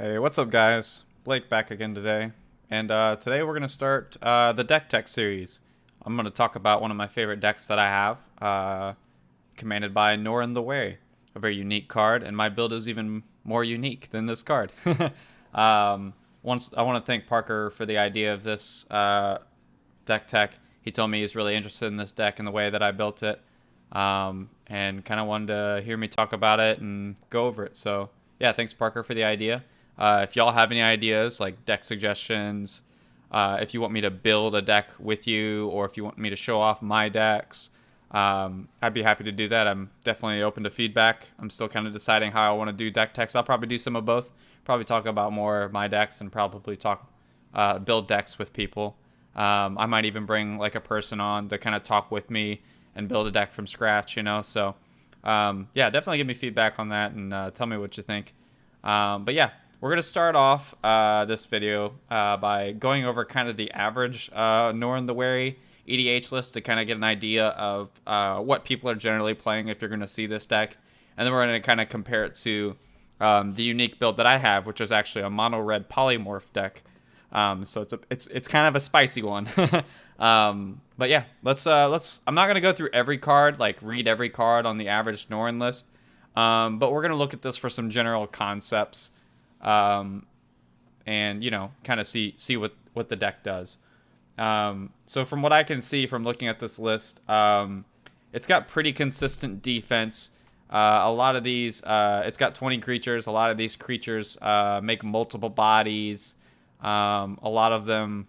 Hey, what's up, guys? Blake back again today. And today we're going to start the deck tech series. I'm going to talk about one of my favorite decks that I have, commanded by Norin the Wary. A very unique card, and my build is even more unique than this card. Once I want to thank Parker for the idea of this deck tech. He told me he's really interested in this deck and the way that I built it, and kind of wanted to hear me talk about it and go over it. So, yeah, thanks, Parker, for the idea. If y'all have any ideas, like deck suggestions, if you want me to build a deck with you, or if you want me to show off my decks, I'd be happy to do that. I'm definitely open to feedback. I'm still kind of deciding how I want to do deck techs. I'll probably do some of both. Probably talk about more of my decks and probably build decks with people. I might even bring like a person on to kind of talk with me and build a deck from scratch, you know. So, yeah, definitely give me feedback on that and tell me what you think. But yeah. We're going to start off this video by going over kind of the average Norin the Wary EDH list to kind of get an idea of what people are generally playing if you're going to see this deck. And then we're going to kind of compare it to the unique build that I have, which is actually a mono red polymorph deck. So it's kind of a spicy one. But yeah, let's I'm not going to go through every card, like read every card on the average Norin list. But we're going to look at this for some general concepts. And you know, kind of see what the deck does. So from what I can see from looking at this list, it's got pretty consistent defense. A lot of these, it's got 20 creatures. A lot of these creatures make multiple bodies. A lot of them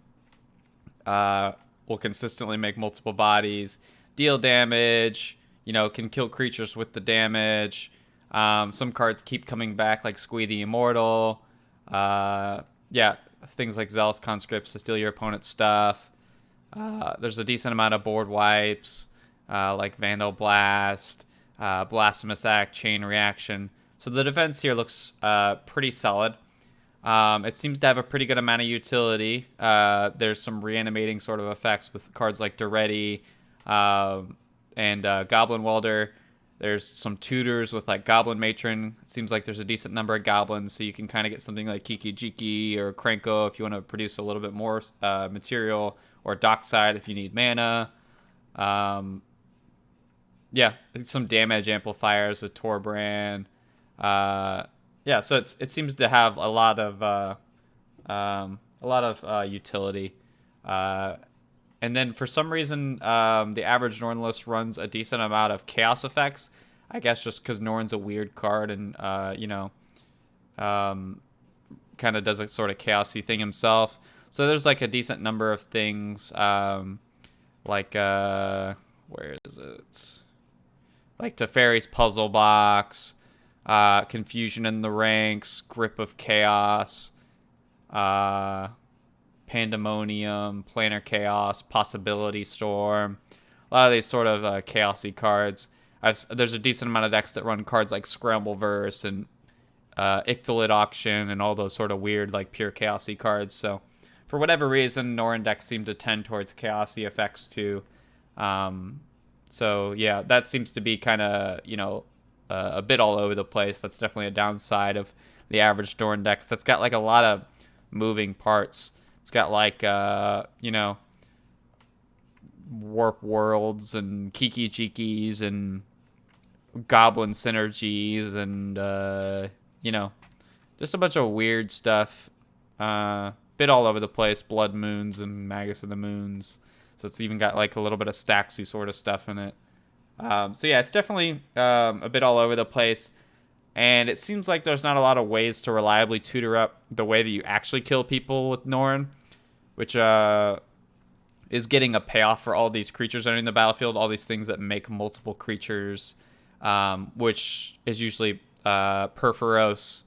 will consistently make multiple bodies, deal damage. You know, can kill creatures with the damage. Some cards keep coming back, like Squee the Immortal. Yeah, things like Zealous Conscripts to steal your opponent's stuff. There's a decent amount of board wipes, like Vandal Blast, Blasphemous Act, Chain Reaction. So the defense here looks pretty solid. It seems to have a pretty good amount of utility. There's some reanimating sort of effects with cards like Duretti and Goblin Welder. There's some tutors with like Goblin Matron. It seems like there's a decent number of goblins, so you can kind of get something like Kiki Jiki or Krenko if you want to produce a little bit more material, or Dockside if you need mana. Yeah, some damage amplifiers with Torbrand. Yeah, so it seems to have a lot of utility. And then for some reason, the average Norn list runs a decent amount of chaos effects. I guess just because Norn's a weird card and, you know, kind of does a sort of chaosy thing himself. So there's like a decent number of things, like, where is it? Like Teferi's Puzzle Box, Confusion in the Ranks, Grip of Chaos, Pandemonium, Planar Chaos, Possibility Storm. A lot of these sort of chaosy cards. There's a decent amount of decks that run cards like Scrambleverse and Icthalid Auction and all those sort of weird, like, pure chaosy cards. So, for whatever reason, Norin decks seem to tend towards chaosy effects too. So, yeah, that seems to be kind of, you know, a bit all over the place. That's definitely a downside of the average Norin deck. That's got, like, a lot of moving parts. It's got like, you know, Warp Worlds and Kiki Jikis and Goblin Synergies and, you know, just a bunch of weird stuff. Bit all over the place. Blood Moons and Magus of the Moons. So it's even got like a little bit of Staxy sort of stuff in it. So yeah, it's definitely a bit all over the place. And it seems like there's not a lot of ways to reliably tutor up the way that you actually kill people with Norin, which is getting a payoff for all these creatures entering the battlefield, all these things that make multiple creatures, which is usually Perforos,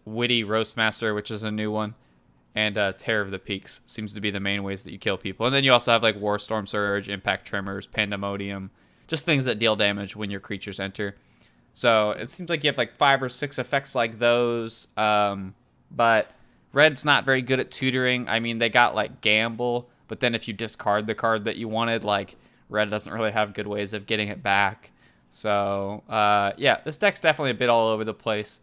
Witty Roastmaster, which is a new one, and Terror of the Peaks seems to be the main ways that you kill people. And then you also have like Warstorm Surge, Impact Tremors, Pandemonium, just things that deal damage when your creatures enter. So it seems like you have like 5 or 6 effects like those, but Red's not very good at tutoring. I mean, they got like Gamble, but then if you discard the card that you wanted, like, Red doesn't really have good ways of getting it back. So, yeah, this deck's definitely a bit all over the place.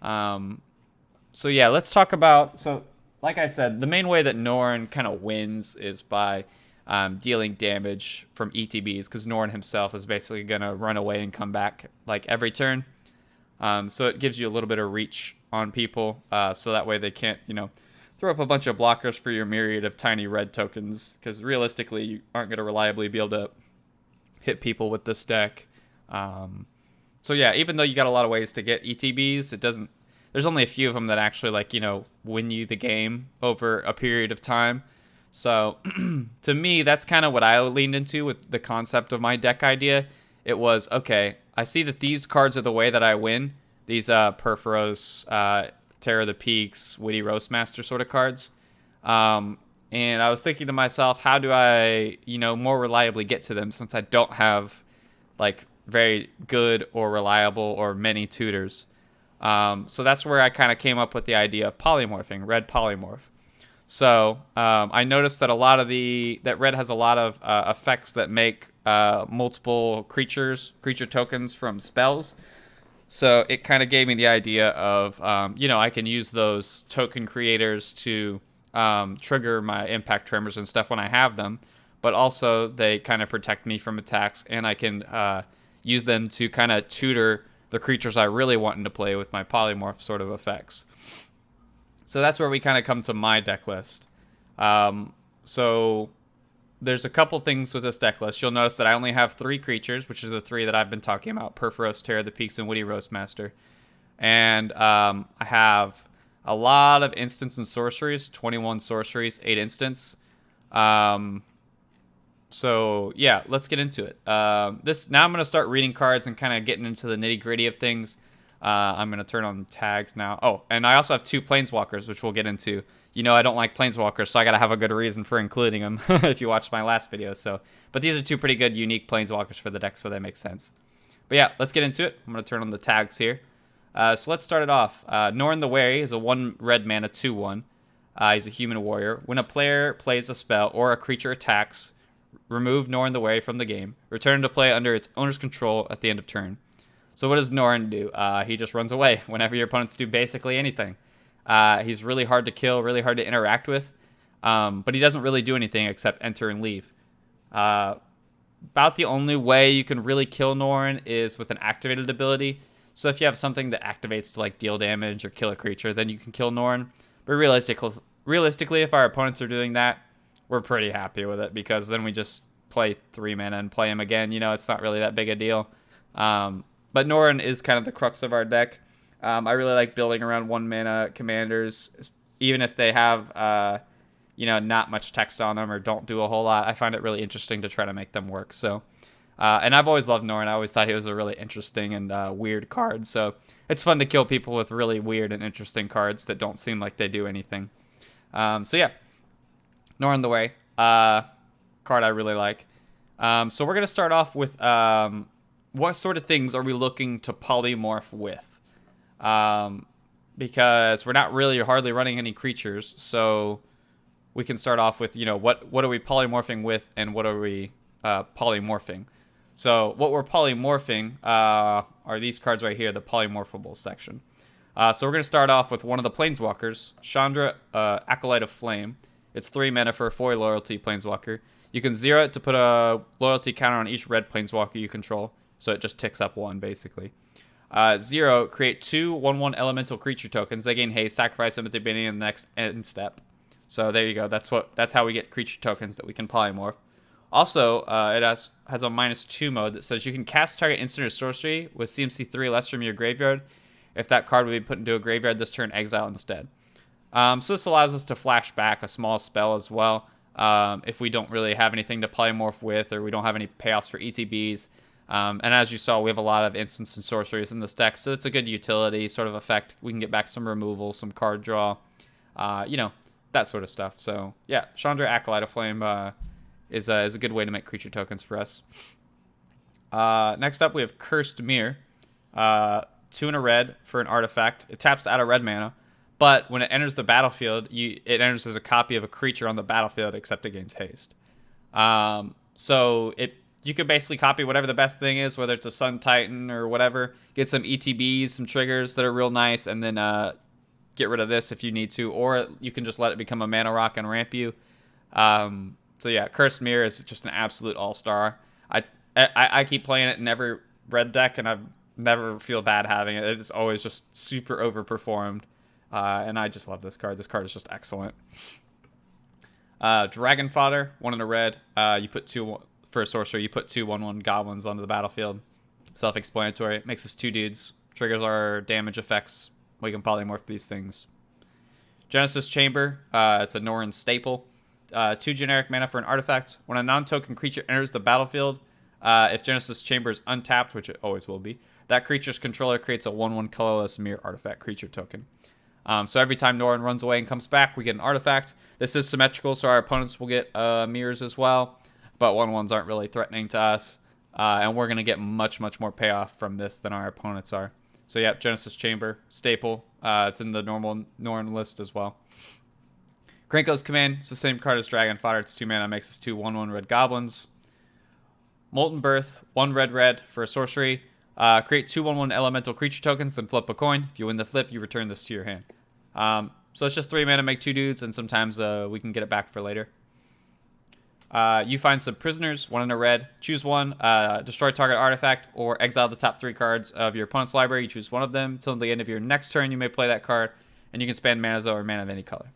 So yeah, let's talk about. So like I said, the main way that Norin kind of wins is by dealing damage from ETBs, because Norin himself is basically gonna run away and come back like every turn. So it gives you a little bit of reach on people, so that way they can't, throw up a bunch of blockers for your myriad of tiny red tokens, because realistically you aren't gonna reliably be able to hit people with this deck. So yeah, even though you got a lot of ways to get ETBs, it doesn't. There's only a few of them that actually win you the game over a period of time. So to me, that's kind of what I leaned into with the concept of my deck idea. It was, okay, I see that these cards are the way that I win. These Perforos, Terror of the Peaks, Witty Roastmaster sort of cards. And I was thinking to myself, how do I, more reliably get to them, since I don't have like very good or reliable or many tutors. So that's where I kind of came up with the idea of polymorphing, Red Polymorph. So I noticed that that Red has a lot of effects that make multiple creature tokens from spells. So it kind of gave me the idea of, I can use those token creators to trigger my impact tremors and stuff when I have them. But also they kind of protect me from attacks, and I can use them to kind of tutor the creatures I really want into play with my polymorph sort of effects. So that's where we kind of come to my deck list. So there's a couple things with this deck list. You'll notice that I only have 3 creatures, which is the 3 that I've been talking about: Perforos, Terror of the Peaks, and Witty Roastmaster. And I have a lot of instants and sorceries, 21 sorceries, 8 instants. So yeah, let's get into it. Now I'm gonna start reading cards and kind of getting into the nitty gritty of things. I'm gonna turn on tags now. Oh, and I also have 2 planeswalkers, which we'll get into. I don't like planeswalkers, so I gotta have a good reason for including them. If you watched my last video, but these are 2 pretty good unique planeswalkers for the deck, so that makes sense. But yeah, let's get into it. I'm gonna turn on the tags here. So let's start it off. Norin the Wary is a 1 red mana 2/1. He's a human warrior. When a player plays a spell or a creature attacks, remove Norin the Wary from the game. Return to play under its owner's control at the end of turn. So what does Norin do? He just runs away whenever your opponents do basically anything. He's really hard to kill, really hard to interact with, but he doesn't really do anything except enter and leave. About the only way you can really kill Norin is with an activated ability. So if you have something that activates to deal damage or kill a creature, then you can kill Norin. But realistically, if our opponents are doing that, we're pretty happy with it, because then we just play 3 mana and play him again. It's not really that big a deal. But Norin is kind of the crux of our deck. I really like building around 1 mana commanders, even if they have, not much text on them or don't do a whole lot. I find it really interesting to try to make them work. So, and I've always loved Norin. I always thought he was a really interesting and weird card. So it's fun to kill people with really weird and interesting cards that don't seem like they do anything. So yeah. Norin the Wary, card I really like. So we're going to start off with what sort of things are we looking to polymorph with? Because we're not really hardly running any creatures, so we can start off with, what are we polymorphing with, and what are we polymorphing? So what we're polymorphing are these cards right here, the polymorphable section. So we're going to start off with one of the planeswalkers, Chandra, Acolyte of Flame. It's 3 mana for a 4 loyalty planeswalker. You can 0 it to put a loyalty counter on each red planeswalker you control, so it just ticks up 1, basically. 0, create 2 1/1 elemental creature tokens. They gain haste, sacrifice them at the beginning of the next end step. So there you go. That's how we get creature tokens that we can polymorph. Also, it has a -2 mode that says you can cast target instant or sorcery with CMC 3 less from your graveyard. If that card would be put into a graveyard this turn, exile instead. So this allows us to flash back a small spell as well, if we don't really have anything to polymorph with, or we don't have any payoffs for ETBs. And as you saw, we have a lot of instants and sorceries in this deck, so it's a good utility sort of effect. We can get back some removal, some card draw, that sort of stuff. So yeah, Chandra, Acolyte of Flame is a good way to make creature tokens for us. Next up, we have Cursed Mirror. 2 and a red for an artifact. It taps out of red mana, but when it enters the battlefield, it enters as a copy of a creature on the battlefield, except it gains haste. So you could basically copy whatever the best thing is, whether it's a Sun Titan or whatever. Get some ETBs, some triggers that are real nice, and then get rid of this if you need to, or you can just let it become a mana rock and ramp you. So yeah, Cursed Mirror is just an absolute all-star. I keep playing it in every red deck, and I never feel bad having it. It's always just super overperformed, and I just love this card. This card is just excellent. Dragon Fodder, 1 in a red. You put 2 for a sorcerer. You put 2 1/1 goblins onto the battlefield. Self-explanatory. It makes us 2 dudes. Triggers our damage effects. We can polymorph these things. Genesis Chamber. It's a Norin staple. 2 generic mana for an artifact. When a non-token creature enters the battlefield, if Genesis Chamber is untapped, which it always will be, that creature's controller creates a 1/1 colorless mirror artifact creature token. So every time Norin runs away and comes back, we get an artifact. This is symmetrical, so our opponents will get mirrors as well, but 1/1s aren't really threatening to us, and we're going to get much, much more payoff from this than our opponents are. So yeah, Genesis Chamber, staple. It's in the normal Norin list as well. Krenko's Command, it's the same card as Dragon Fodder. It's 2 mana, makes us 2 1/1 red goblins. Molten Birth, 1 red for a sorcery. Create 2 1/1 elemental creature tokens, then flip a coin. If you win the flip, you return this to your hand. So it's just 3 mana, make 2 dudes, and sometimes we can get it back for later. You find some prisoners, 1 in a red. Choose 1, destroy target artifact, or exile the top 3 cards of your opponent's library. You choose 1 of them. Till the end of your next turn, you may play that card, and you can spend mana or mana of any color.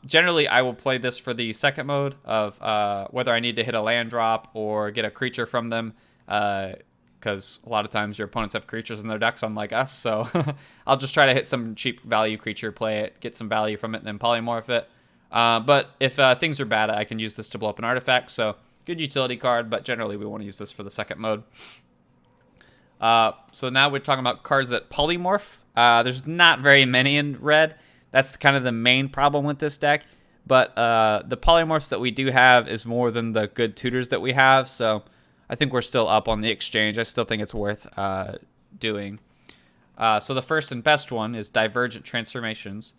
Generally, I will play this for the second mode of whether I need to hit a land drop or get a creature from them, because a lot of times your opponents have creatures in their decks, unlike us, so I'll just try to hit some cheap value creature, play it, get some value from it, and then polymorph it. But if things are bad, I can use this to blow up an artifact, so good utility card, but generally we want to use this for the second mode. So now we're talking about cards that polymorph. There's not very many in red. That's kind of the main problem with this deck, but the polymorphs that we do have is more than the good tutors that we have, so I think we're still up on the exchange. I still think it's worth doing. So the first and best one is Divergent Transformations.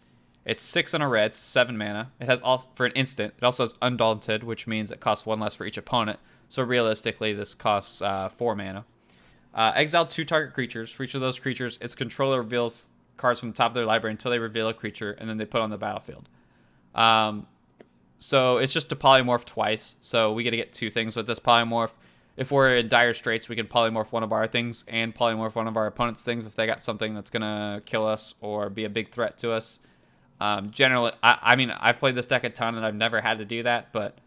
It's 6 in a red, 7 mana. It has also, for an instant, it also has Undaunted, which means it costs 1 less for each opponent. So realistically, this costs 4 mana. Exile 2 target creatures. For each of those creatures, its controller reveals cards from the top of their library until they reveal a creature, and then they put on the battlefield. So it's just to polymorph twice. So we get to get 2 things with this polymorph. If we're in dire straits, we can polymorph one of our things and polymorph one of our opponent's things if they got something that's going to kill us or be a big threat to us. Generally, I mean, I've played this deck a ton and I've never had to do that, but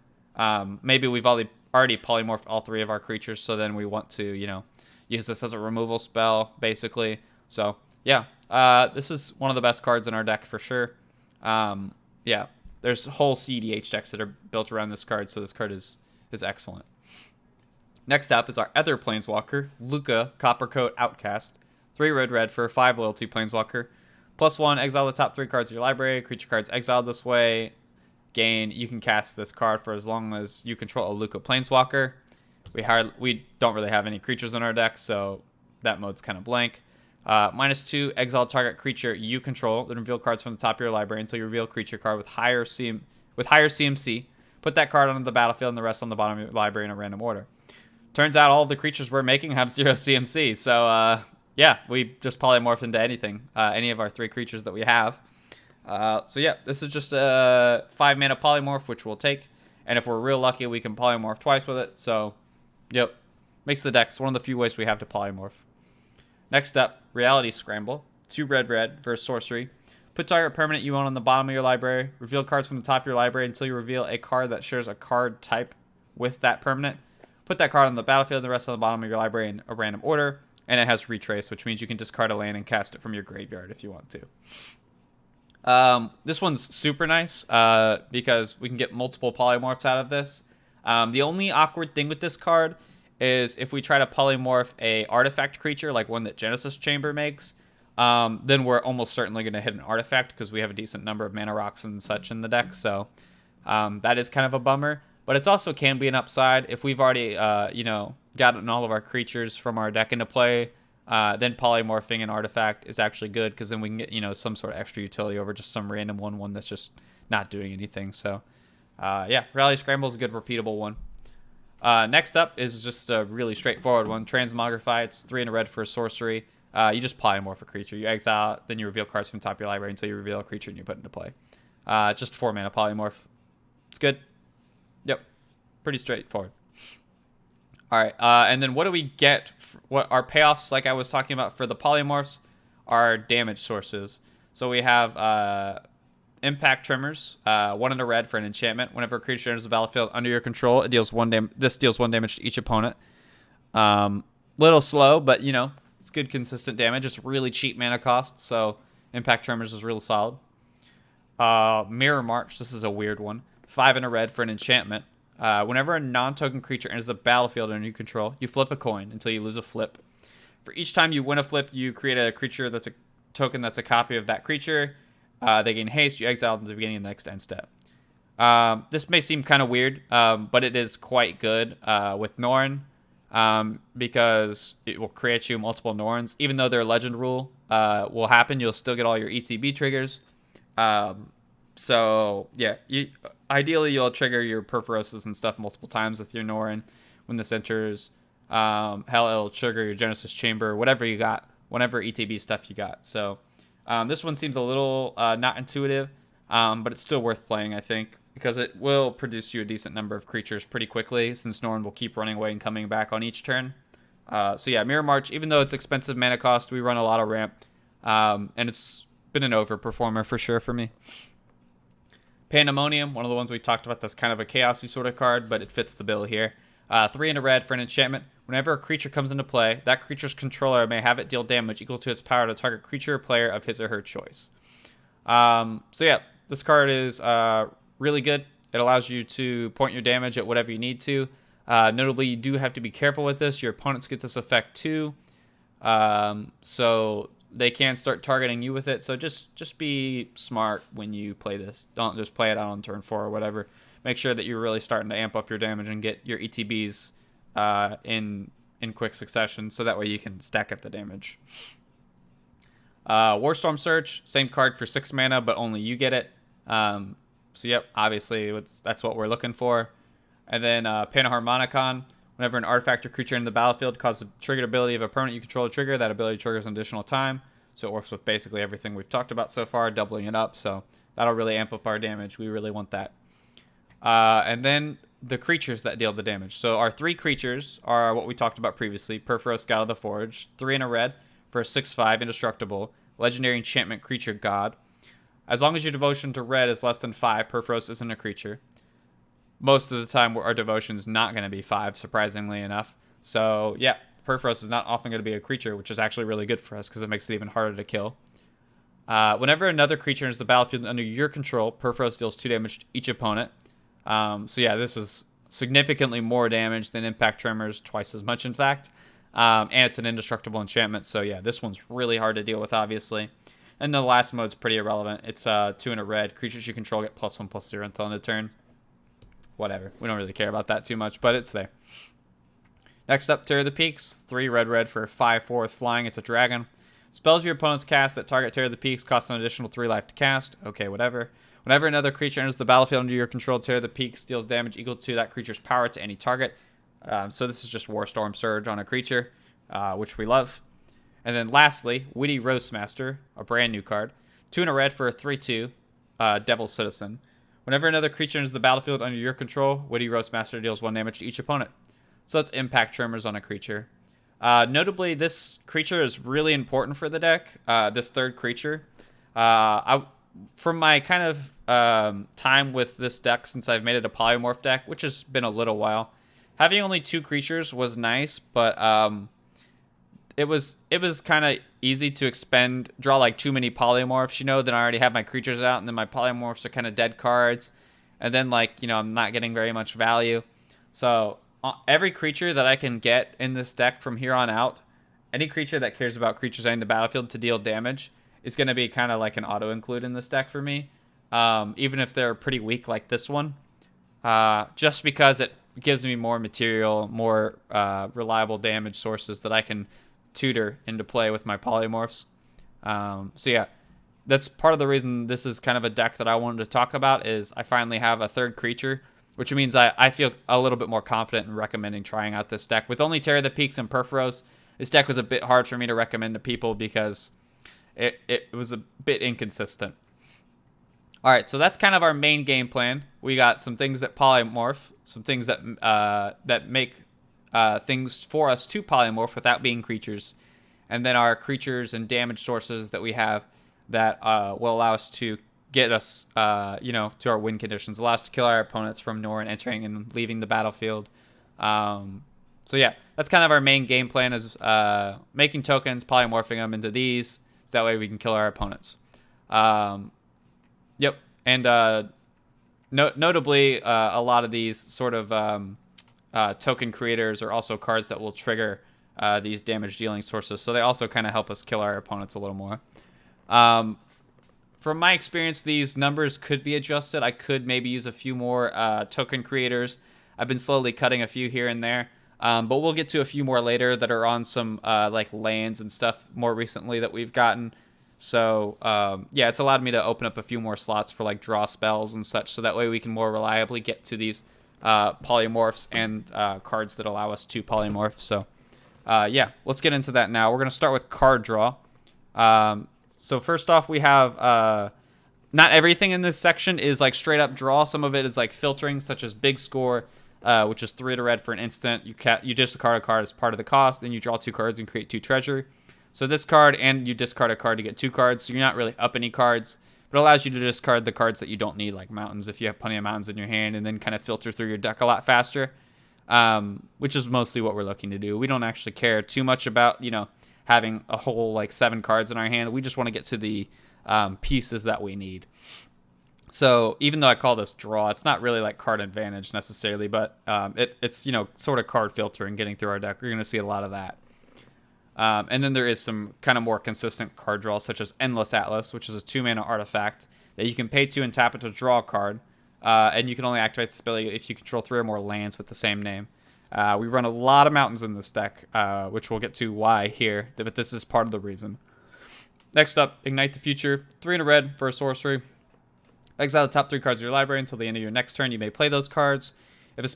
maybe we've already polymorphed all 3 of our creatures, so then we want to, use this as a removal spell, basically. So, yeah, this is one of the best cards in our deck for sure. Yeah, there's whole CEDH decks that are built around this card, so this card is excellent. Next up is our other Planeswalker, Luca, Coppercoat Outcast. 3 red for a 5 loyalty Planeswalker. +1, exile the top 3 cards of your library. Creature cards exiled this way gain. You can cast this card for as long as you control a Luca Planeswalker. We don't really have any creatures in our deck, so that mode's kind of blank. -2, exile target creature you control. Then reveal cards from the top of your library until you reveal a creature card with higher CMC. Put that card onto the battlefield and the rest on the bottom of your library in a random order. Turns out all of the creatures we're making have 0 CMC, so yeah, we just polymorph into anything, any of our 3 creatures that we have. So yeah, this is just a 5 mana polymorph, which we'll take, and if we're real lucky, we can polymorph twice with it. So, yep, makes the deck. It's one of the few ways we have to polymorph. Next up, Reality Scramble. 2 red for a sorcery. Put target permanent you own on the bottom of your library. Reveal cards from the top of your library until you reveal a card that shares a card type with that permanent. Put that card on the battlefield and the rest on the bottom of your library in a random order. And it has Retrace, which means you can discard a land and cast it from your graveyard if you want to. This one's super nice because we can get multiple polymorphs out of this. The only awkward thing with this card is if we try to polymorph a artifact creature, like one that Genesis Chamber makes, then we're almost certainly going to hit an artifact because we have a decent number of mana rocks and such in the deck. So that is kind of a bummer. But it also can be an upside if we've already, gotten all of our creatures from our deck into play. Then polymorphing an artifact is actually good because then we can get, some sort of extra utility over just some random one that's just not doing anything. So, yeah, Rally Scramble is a good repeatable one. Next up is just a really straightforward one. Transmogrify. It's 3 and a red for a sorcery. You just polymorph a creature. You exile, then you reveal cards from the top of your library until you reveal a creature and you put it into play. Just 4 mana polymorph. It's good. Yep. Pretty straightforward. Alright, and then what do we get? What our payoffs, like I was talking about for the polymorphs, are damage sources. So we have impact tremors, 1 and a red for an enchantment. Whenever a creature enters the battlefield under your control, it deals 1 this deals 1 damage to each opponent. Little slow, but you know, it's good consistent damage. It's really cheap mana cost, so impact tremors is real solid. Mirror March, this is a weird one. 5 and a red for an enchantment. Whenever a non-token creature enters the battlefield under your control, you flip a coin until you lose a flip. For each time you win a flip, you create a creature that's a token that's a copy of that creature. They gain haste. You exile them at the beginning of the next end step. This may seem kind of weird, but it is quite good with Norin because it will create you multiple Norins. Even though their legend rule will happen, you'll still get all your ETB triggers. So yeah, ideally you'll trigger your Perforoses and stuff multiple times with your Norin when this enters. Hell, it'll trigger your Genesis Chamber, whatever you got, whatever ETB stuff you got. So this one seems a little not intuitive, but it's still worth playing, I think, because it will produce you a decent number of creatures pretty quickly, since Norin will keep running away and coming back on each turn. So yeah, Mirror March, even though it's expensive mana cost, we run a lot of ramp, and it's been an overperformer for sure for me. Pandemonium, one of the ones we talked about that's kind of a chaosy sort of card, but it fits the bill here. 3 and a red for an enchantment. Whenever a creature comes into play, that creature's controller may have it deal damage equal to its power to target creature or player of his or her choice. So yeah, this card is really good. It allows you to point your damage at whatever you need to. Notably, you do have to be careful with this. Your opponents get this effect too. So they can start targeting you with it. So just be smart when you play this. Don't just play it out on turn 4 or whatever. Make sure that you're really starting to amp up your damage and get your ETBs in quick succession, so that way you can stack up the damage. Warstorm Surge, same card for 6 mana, but only you get it. So yep, obviously that's what we're looking for. And then Panharmonicon. Whenever an artifact or creature in the battlefield causes a triggered ability of a permanent you control to trigger, that ability triggers an additional time. So it works with basically everything we've talked about so far, doubling it up. So that'll really amp up our damage. We really want that. And then the creatures that deal the damage. So our 3 creatures are what we talked about previously. Perforos, God of the Forge. 3 and a red for a 6/5 indestructible. Legendary enchantment creature god. As long as your devotion to red is less than 5, Perforos isn't a creature. Most of the time, our devotion is not going to be 5, surprisingly enough. So, yeah, Perforos is not often going to be a creature, which is actually really good for us because it makes it even harder to kill. Whenever another creature enters the battlefield under your control, Perforos deals 2 damage to each opponent. So, yeah, this is significantly more damage than Impact Tremors, twice as much, in fact. And it's an indestructible enchantment, so, yeah, this one's really hard to deal with, obviously. And the last mode's pretty irrelevant. It's 2 and a red. Creatures you control get +1/+0 until end of turn. Whatever. We don't really care about that too much, but it's there. Next up, Terror of the Peaks. 3 red for 5/4 flying. It's a dragon. Spells your opponent's cast that target Terror of the Peaks cost an additional 3 life to cast. Okay, whatever. Whenever another creature enters the battlefield under your control, Terror of the Peaks deals damage equal to that creature's power to any target. So this is just Warstorm Surge on a creature, which we love. And then lastly, Witty Roastmaster, a brand new card. 2 and a red for a 3/2 Devil Citizen. Whenever another creature enters the battlefield under your control, Witty Roastmaster deals 1 damage to each opponent. So that's Impact Tremors on a creature. Notably, this creature is really important for the deck, this third creature. From my kind of time with this deck since I've made it a polymorph deck, which has been a little while, having only 2 creatures was nice, but it was kind of easy to draw like too many polymorphs, you know, then I already have my creatures out, and then my polymorphs are kind of dead cards, and then, like, you know, I'm not getting very much value. So every creature that I can get in this deck from here on out, any creature that cares about creatures entering the battlefield to deal damage is going to be kind of like an auto-include in this deck for me, even if they're pretty weak like this one, just because it gives me more material, more reliable damage sources that I can tutor into play with my polymorphs. So yeah, that's part of the reason this is kind of a deck that I wanted to talk about, is I finally have a third creature which means I feel a little bit more confident in recommending trying out this deck. With only Terror of the Peaks and Perforos, this deck was a bit hard for me to recommend to people because it was a bit inconsistent. All right, so that's kind of our main game plan. We got some things that polymorph, some things that that make things for us to polymorph without being creatures, and then our creatures and damage sources that we have that will allow us to get us, to our win conditions, allow us to kill our opponents from Norin entering and leaving the battlefield. So yeah, that's kind of our main game plan, is making tokens, polymorphing them into these, so that way we can kill our opponents. Yep, and notably, a lot of these sort of token creators are also cards that will trigger these damage dealing sources, so they also kind of help us kill our opponents a little more. From my experience, these numbers could be adjusted. I could maybe use a few more token creators. I've been slowly cutting a few here and there, but we'll get to a few more later that are on some like lands and stuff more recently that we've gotten. So yeah, it's allowed me to open up a few more slots for like draw spells and such, so that way we can more reliably get to these polymorphs and cards that allow us to polymorph. So yeah, let's get into that now. We're going to start with card draw. So first off, we have not everything in this section is like straight up draw. Some of it is like filtering, such as Big Score, which is 3 to red for an instant. You discard a card as part of the cost, then you draw 2 cards and create 2 treachery. So this card, and you discard a card to get 2 cards, so you're not really up any cards, but it allows you to discard the cards that you don't need, like mountains, if you have plenty of mountains in your hand, and then kind of filter through your deck a lot faster, which is mostly what we're looking to do. We don't actually care too much about, having a whole like 7 cards in our hand. We just want to get to the pieces that we need. So even though I call this draw, it's not really like card advantage necessarily, but it's sort of card filtering, getting through our deck. We're going to see a lot of that. And then there is some kind of more consistent card draws, such as Endless Atlas, which is a 2-mana artifact that you can pay 2 and tap it to draw a card. And you can only activate this ability if you control 3 or more lands with the same name. We run a lot of mountains in this deck, which we'll get to why here, but this is part of the reason. Next up, Ignite the Future. 3 in a red for a sorcery. Exile the top 3 cards of your library until the end of your next turn. You may play those cards. If this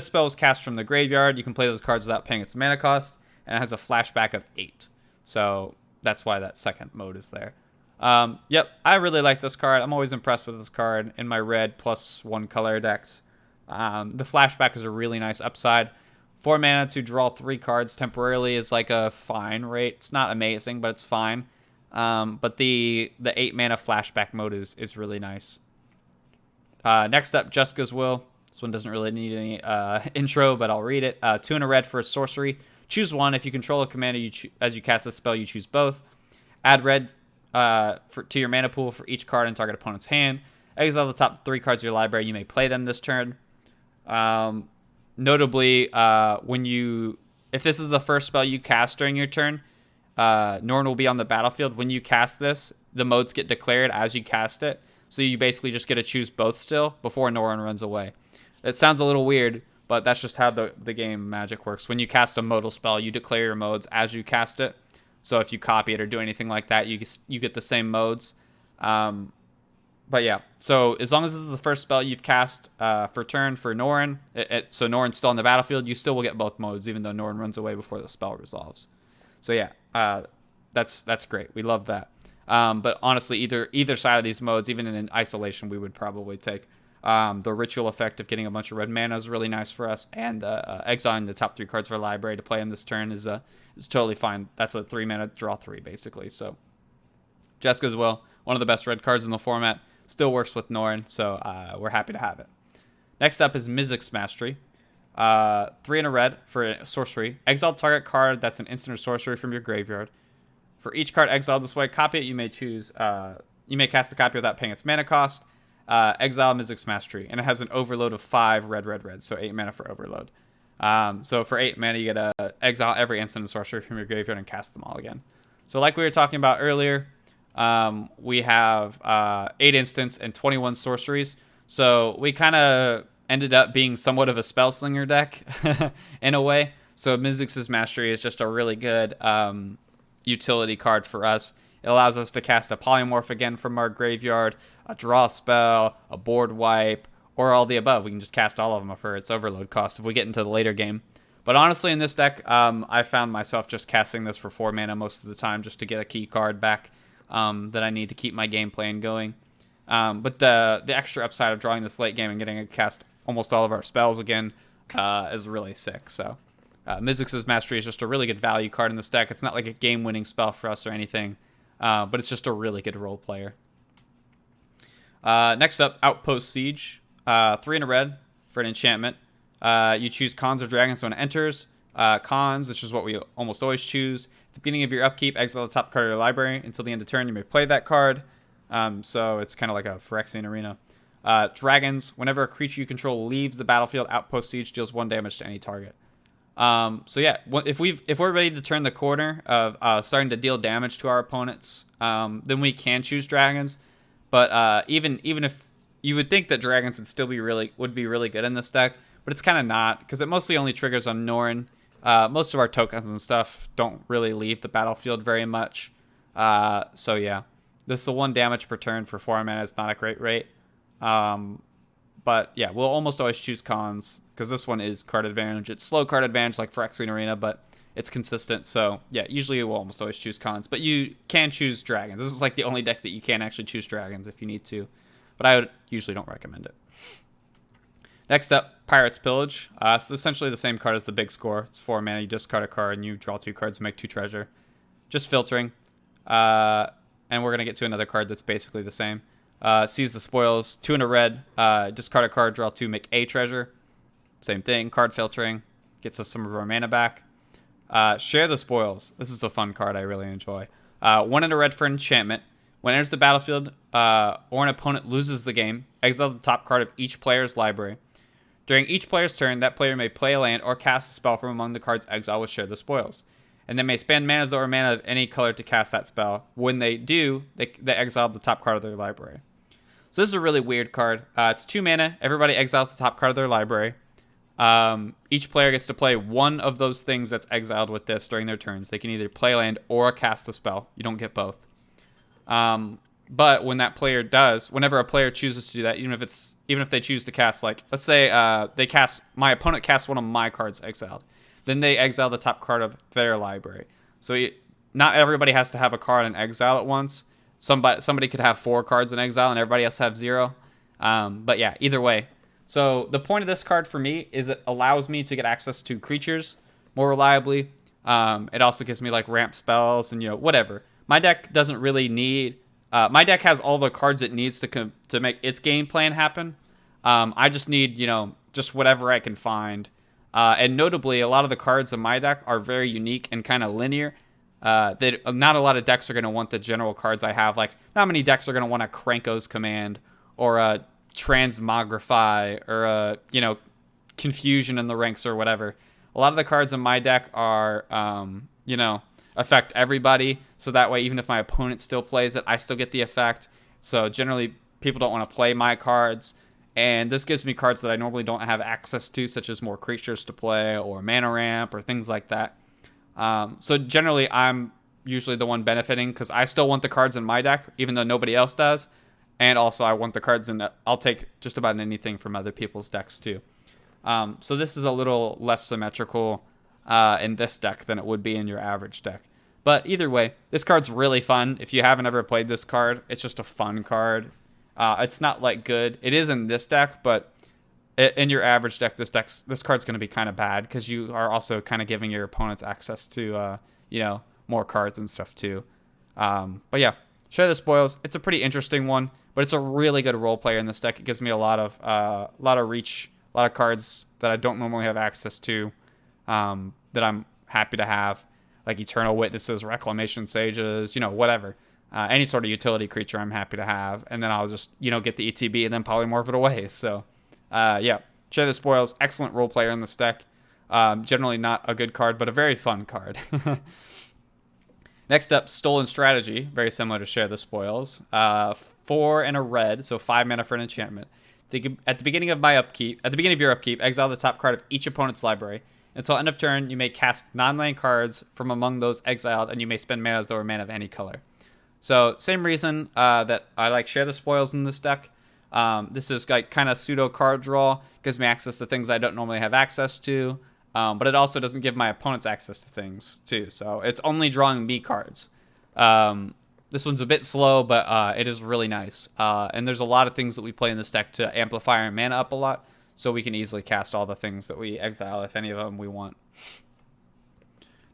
spell is cast from the graveyard, you can play those cards without paying its mana cost, and it has a flashback of 8. So that's why that second mode is there. Yep, I really like this card. I'm always impressed with this card in my red +1 color decks. The flashback is a really nice upside. 4 mana to draw 3 cards temporarily is like a fine rate. It's not amazing, but it's fine. But the 8 mana flashback mode is really nice. Next up, Jessica's Will. This one doesn't really need any intro, but I'll read it. 2 in a red for a sorcery. Choose one. If you control a commander as you cast this spell, you choose both. Add red to your mana pool for each card in target opponent's hand. Exile the top 3 cards of your library. You may play them this turn. Notably, if this is the first spell you cast during your turn, Norin will be on the battlefield. When you cast this, the modes get declared as you cast it, so you basically just get to choose both still before Norin runs away. It sounds a little weird, but that's just how the game Magic works. When you cast a modal spell, you declare your modes as you cast it. So if you copy it or do anything like that, you get the same modes. But yeah, so as long as this is the first spell you've cast for turn for Norin, so Norin's still on the battlefield, you still will get both modes, even though Norin runs away before the spell resolves. So yeah, that's great. We love that. But honestly, either side of these modes, even in isolation, we would probably take. The ritual effect of getting a bunch of red mana is really nice for us, and exiling the top 3 cards of our library to play in this turn is totally fine. That's a 3 mana draw 3 basically. So Jessica's Will, one of the best red cards in the format, still works with Norin, so we're happy to have it. Next up is Mizzix's Mastery. 3 in a red for a sorcery. Exile target card that's an instant or sorcery from your graveyard. For each card exiled this way, copy it. You may cast the copy without paying its mana cost. Exile Mizzix's Mastery, and it has an overload of 5 red, so 8 mana for overload. So for 8 mana, you get to exile every instant and sorcery from your graveyard and cast them all again. So like we were talking about earlier, we have 8 instants and 21 sorceries. So we kind of ended up being somewhat of a spell slinger deck in a way. So Mizzix's Mastery is just a really good utility card for us. It allows us to cast a polymorph again from our graveyard, a draw spell, a board wipe, or all the above. We can just cast all of them for its overload cost if we get into the later game. But honestly, in this deck, I found myself just casting this for 4 mana most of the time just to get a key card back that I need to keep my game plan going. But the extra upside of drawing this late game and getting to cast almost all of our spells again is really sick. So Mizzix's Mastery is just a really good value card in this deck. It's not like a game-winning spell for us or anything, but it's just a really good role player. Next up, Outpost Siege. 3 and a red for an enchantment. You choose Cons or Dragons when it enters. Cons, which is what we almost always choose. At the beginning of your upkeep, exile the top card of your library. Until the end of turn, you may play that card. So it's kind of like a Phyrexian Arena. Dragons, whenever a creature you control leaves the battlefield, Outpost Siege deals 1 damage to any target. So yeah, if we're ready to turn the corner of starting to deal damage to our opponents, then we can choose Dragons. But even if you would think that Dragons would be really good in this deck, but it's kind of not, because it mostly only triggers on Norin. Most of our tokens and stuff don't really leave the battlefield very much. So yeah, this is the 1 damage per turn for 4 mana. It's not a great rate. But yeah, we'll almost always choose Cons, because this one is card advantage. It's slow card advantage like Phyrexian Arena, but it's consistent. So yeah, usually we'll almost always choose Cons, but you can choose Dragons. This is like the only deck that you can actually choose Dragons if you need to, but I usually don't recommend it. Next up, Pirate's Pillage. It's essentially the same card as the big score. It's 4 mana, you discard a card, and you draw 2 cards, make 2 treasure. Just filtering. And we're going to get to another card that's basically the same. Seize the Spoils, 2 and a red. Discard a card, draw 2, make a treasure. Same thing, card filtering. Gets us some of our mana back. Share the Spoils. This is a fun card I really enjoy. 1 and a red for enchantment. When it enters the battlefield or an opponent loses the game, exile the top card of each player's library. During each player's turn, that player may play a land or cast a spell from among the cards exiled with Share the Spoils. And they may spend mana or mana of any color to cast that spell. When they do, they exile the top card of their library. So this is a really weird card. It's 2 mana. Everybody exiles the top card of their library. Each player gets to play one of those things that's exiled with this during their turns. They can either play land or cast a spell. You don't get both. But when that player does, whenever a player chooses to do that, even if they choose to cast, like, let's say my opponent casts one of my cards exiled, then they exile the top card of their library. So not everybody has to have a card in exile at once. Somebody could have 4 cards in exile and everybody else have 0. But yeah, either way. So the point of this card for me is it allows me to get access to creatures more reliably. It also gives me like ramp spells and whatever. My deck doesn't really need. My deck has all the cards it needs to make its game plan happen. I just need just whatever I can find. And notably, a lot of the cards in my deck are very unique and kind of linear. Not a lot of decks are going to want the general cards I have. Like, not many decks are going to want a Kranko's Command or a Transmogrify or a Confusion in the Ranks or whatever. A lot of the cards in my deck are affect everybody, so that way even if my opponent still plays it, I still get the effect. So generally people don't want to play my cards, and this gives me cards that I normally don't have access to, such as more creatures to play or mana ramp or things like that. So generally I'm usually the one benefiting because I still want the cards in my deck even though nobody else does, and also I want the cards in that. I'll take just about anything from other people's decks too. So this is a little less symmetrical in this deck than it would be in your average deck. But either way, this card's really fun. If you haven't ever played this card, it's just a fun card. It's not like good. It is in this deck, but in your average deck, this card's going to be kind of bad because you are also kind of giving your opponents access to more cards and stuff too. But yeah, Share the Spoils. It's a pretty interesting one, but it's a really good role player in this deck. It gives me a lot of reach, a lot of cards that I don't normally have access to. That I'm happy to have, like Eternal Witnesses, Reclamation Sages, whatever. Any sort of utility creature I'm happy to have. And then I'll just, get the ETB and then polymorph it away. So, yeah. Share the Spoils. Excellent role player in this deck. Generally not a good card, but a very fun card. Next up, Stolen Strategy. Very similar to Share the Spoils. 4 and a red, so 5 mana for an enchantment. At the beginning of your upkeep, exile the top card of each opponent's library. Until end of turn, you may cast non-land cards from among those exiled, and you may spend mana or mana of any color. So, same reason that I like Share the Spoils in this deck. This is like kind of pseudo card draw, gives me access to things I don't normally have access to, but it also doesn't give my opponents access to things too. So it's only drawing me cards. This one's a bit slow, but it is really nice. And there's a lot of things that we play in this deck to amplify our mana up a lot, so we can easily cast all the things that we exile if any of them we want.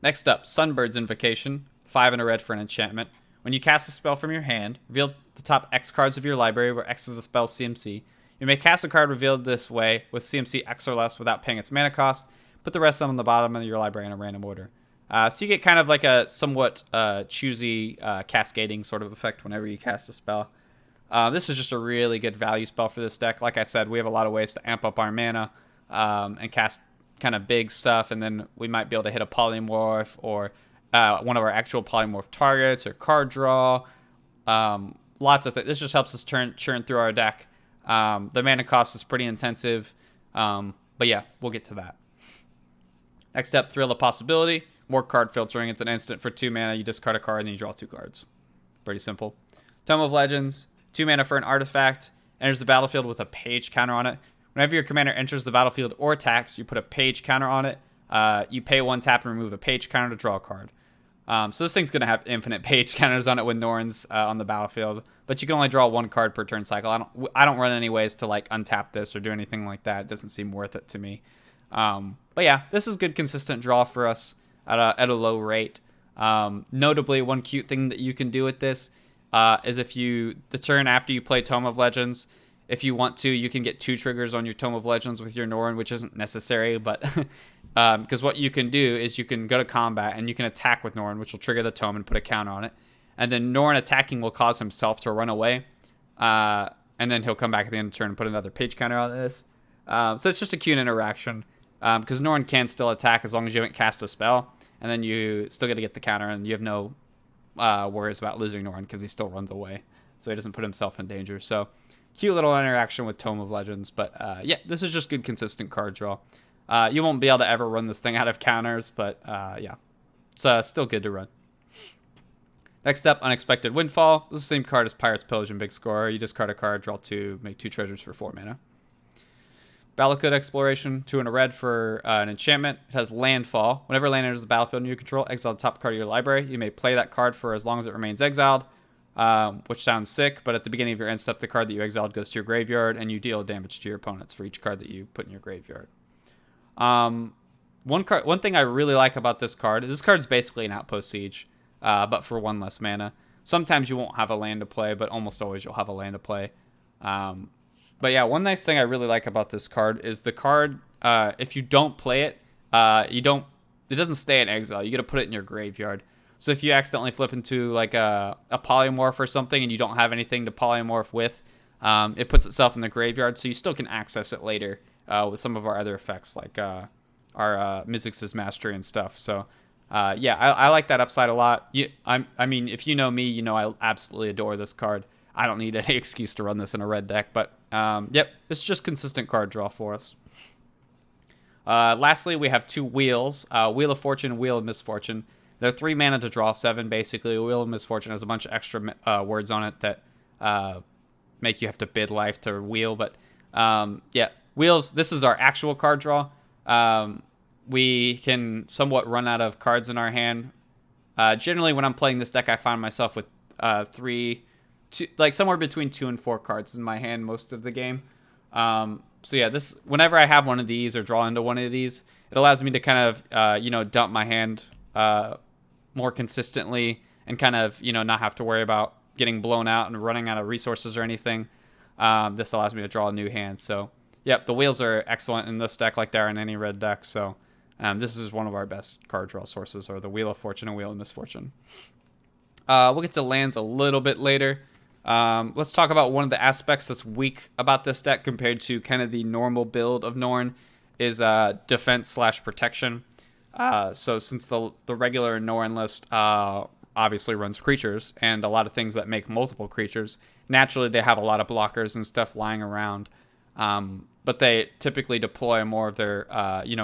Next up, Sunbird's Invocation, 5 and a red for an enchantment. When you cast a spell from your hand, reveal the top X cards of your library where X is a spell's CMC. You may cast a card revealed this way with CMC X or less without paying its mana cost. Put the rest of them on the bottom of your library in a random order. So you get kind of like a somewhat choosy cascading sort of effect whenever you cast a spell. This is just a really good value spell for this deck. Like I said, we have a lot of ways to amp up our mana and cast kind of big stuff, and then we might be able to hit a polymorph or one of our actual polymorph targets or card draw. Lots of things. This just helps us churn through our deck. The mana cost is pretty intensive, but yeah, we'll get to that. Next up, Thrill of Possibility. More card filtering. It's an instant for 2 mana. You discard a card and you draw 2 cards. Pretty simple. Tome of Legends. 2 mana for an artifact. Enters the battlefield with a page counter on it. Whenever your commander enters the battlefield or attacks, you put a page counter on it. You pay 1 tap and remove a page counter to draw a card. So this thing's going to have infinite page counters on it when Norin's on the battlefield. But you can only draw 1 card per turn cycle. I don't run any ways to like untap this or do anything like that. It doesn't seem worth it to me. But yeah, this is good consistent draw for us at a low rate. Notably, one cute thing that you can do with this is if the turn after you play Tome of Legends, if you want to, you can get 2 triggers on your Tome of Legends with your Norin, which isn't necessary, but because what you can do is you can go to combat and you can attack with Norin, which will trigger the Tome and put a counter on it. And then Norin attacking will cause himself to run away, and then he'll come back at the end of the turn and put another page counter on this. So it's just a cute interaction, because Norin can still attack as long as you haven't cast a spell, and then you still get to get the counter, and you have no worries about losing Norin because he still runs away, so he doesn't put himself in danger. So cute little interaction with Tome of Legends, but yeah, this is just good consistent card draw. You won't be able to ever run this thing out of counters, but yeah, it's still good to run. Next up, Unexpected Windfall. This is the same card as Pirate's Pillage and Big Scorer. You discard a card, draw 2, make 2 treasures for 4 mana. Battlecode Exploration, 2 and a red for an enchantment. It has Landfall. Whenever land enters the battlefield you control, exile the top card of your library. You may play that card for as long as it remains exiled, which sounds sick, but at the beginning of your end step, the card that you exiled goes to your graveyard, and you deal damage to your opponents for each card that you put in your graveyard. One thing I really like about this card is basically an Outpost Siege, but for 1 less mana. Sometimes you won't have a land to play, but almost always you'll have a land to play. But yeah, one nice thing I really like about this card is the card, if you don't play it, it doesn't stay in exile. You get to put it in your graveyard. So if you accidentally flip into like a polymorph or something and you don't have anything to polymorph with, it puts itself in the graveyard, so you still can access it later with some of our other effects like our Mizzix's Mastery and stuff. So yeah, I like that upside a lot. I mean, if you know me, you know I absolutely adore this card. I don't need any excuse to run this in a red deck, but yep, it's just consistent card draw for us. Lastly, we have 2 wheels, Wheel of Fortune and Wheel of Misfortune. They're 3 mana to draw 7, basically. Wheel of Misfortune has a bunch of extra words on it that make you have to bid life to wheel, but yeah, wheels, this is our actual card draw. We can somewhat run out of cards in our hand. Generally, when I'm playing this deck, I find myself with 2, like somewhere between 2 and 4 cards in my hand most of the game. So yeah, whenever I have one of these or draw into one of these, it allows me to kind of dump my hand more consistently and kind of not have to worry about getting blown out and running out of resources or anything. This allows me to draw a new hand. So yep, the wheels are excellent in this deck like they are in any red deck. So this is one of our best card draw sources, or the Wheel of Fortune and Wheel of Misfortune. We'll get to lands a little bit later. Let's talk about one of the aspects that's weak about this deck compared to kind of the normal build of Norin is defense/protection. So since the regular Norin list obviously runs creatures and a lot of things that make multiple creatures, naturally they have a lot of blockers and stuff lying around. But they typically deploy more of their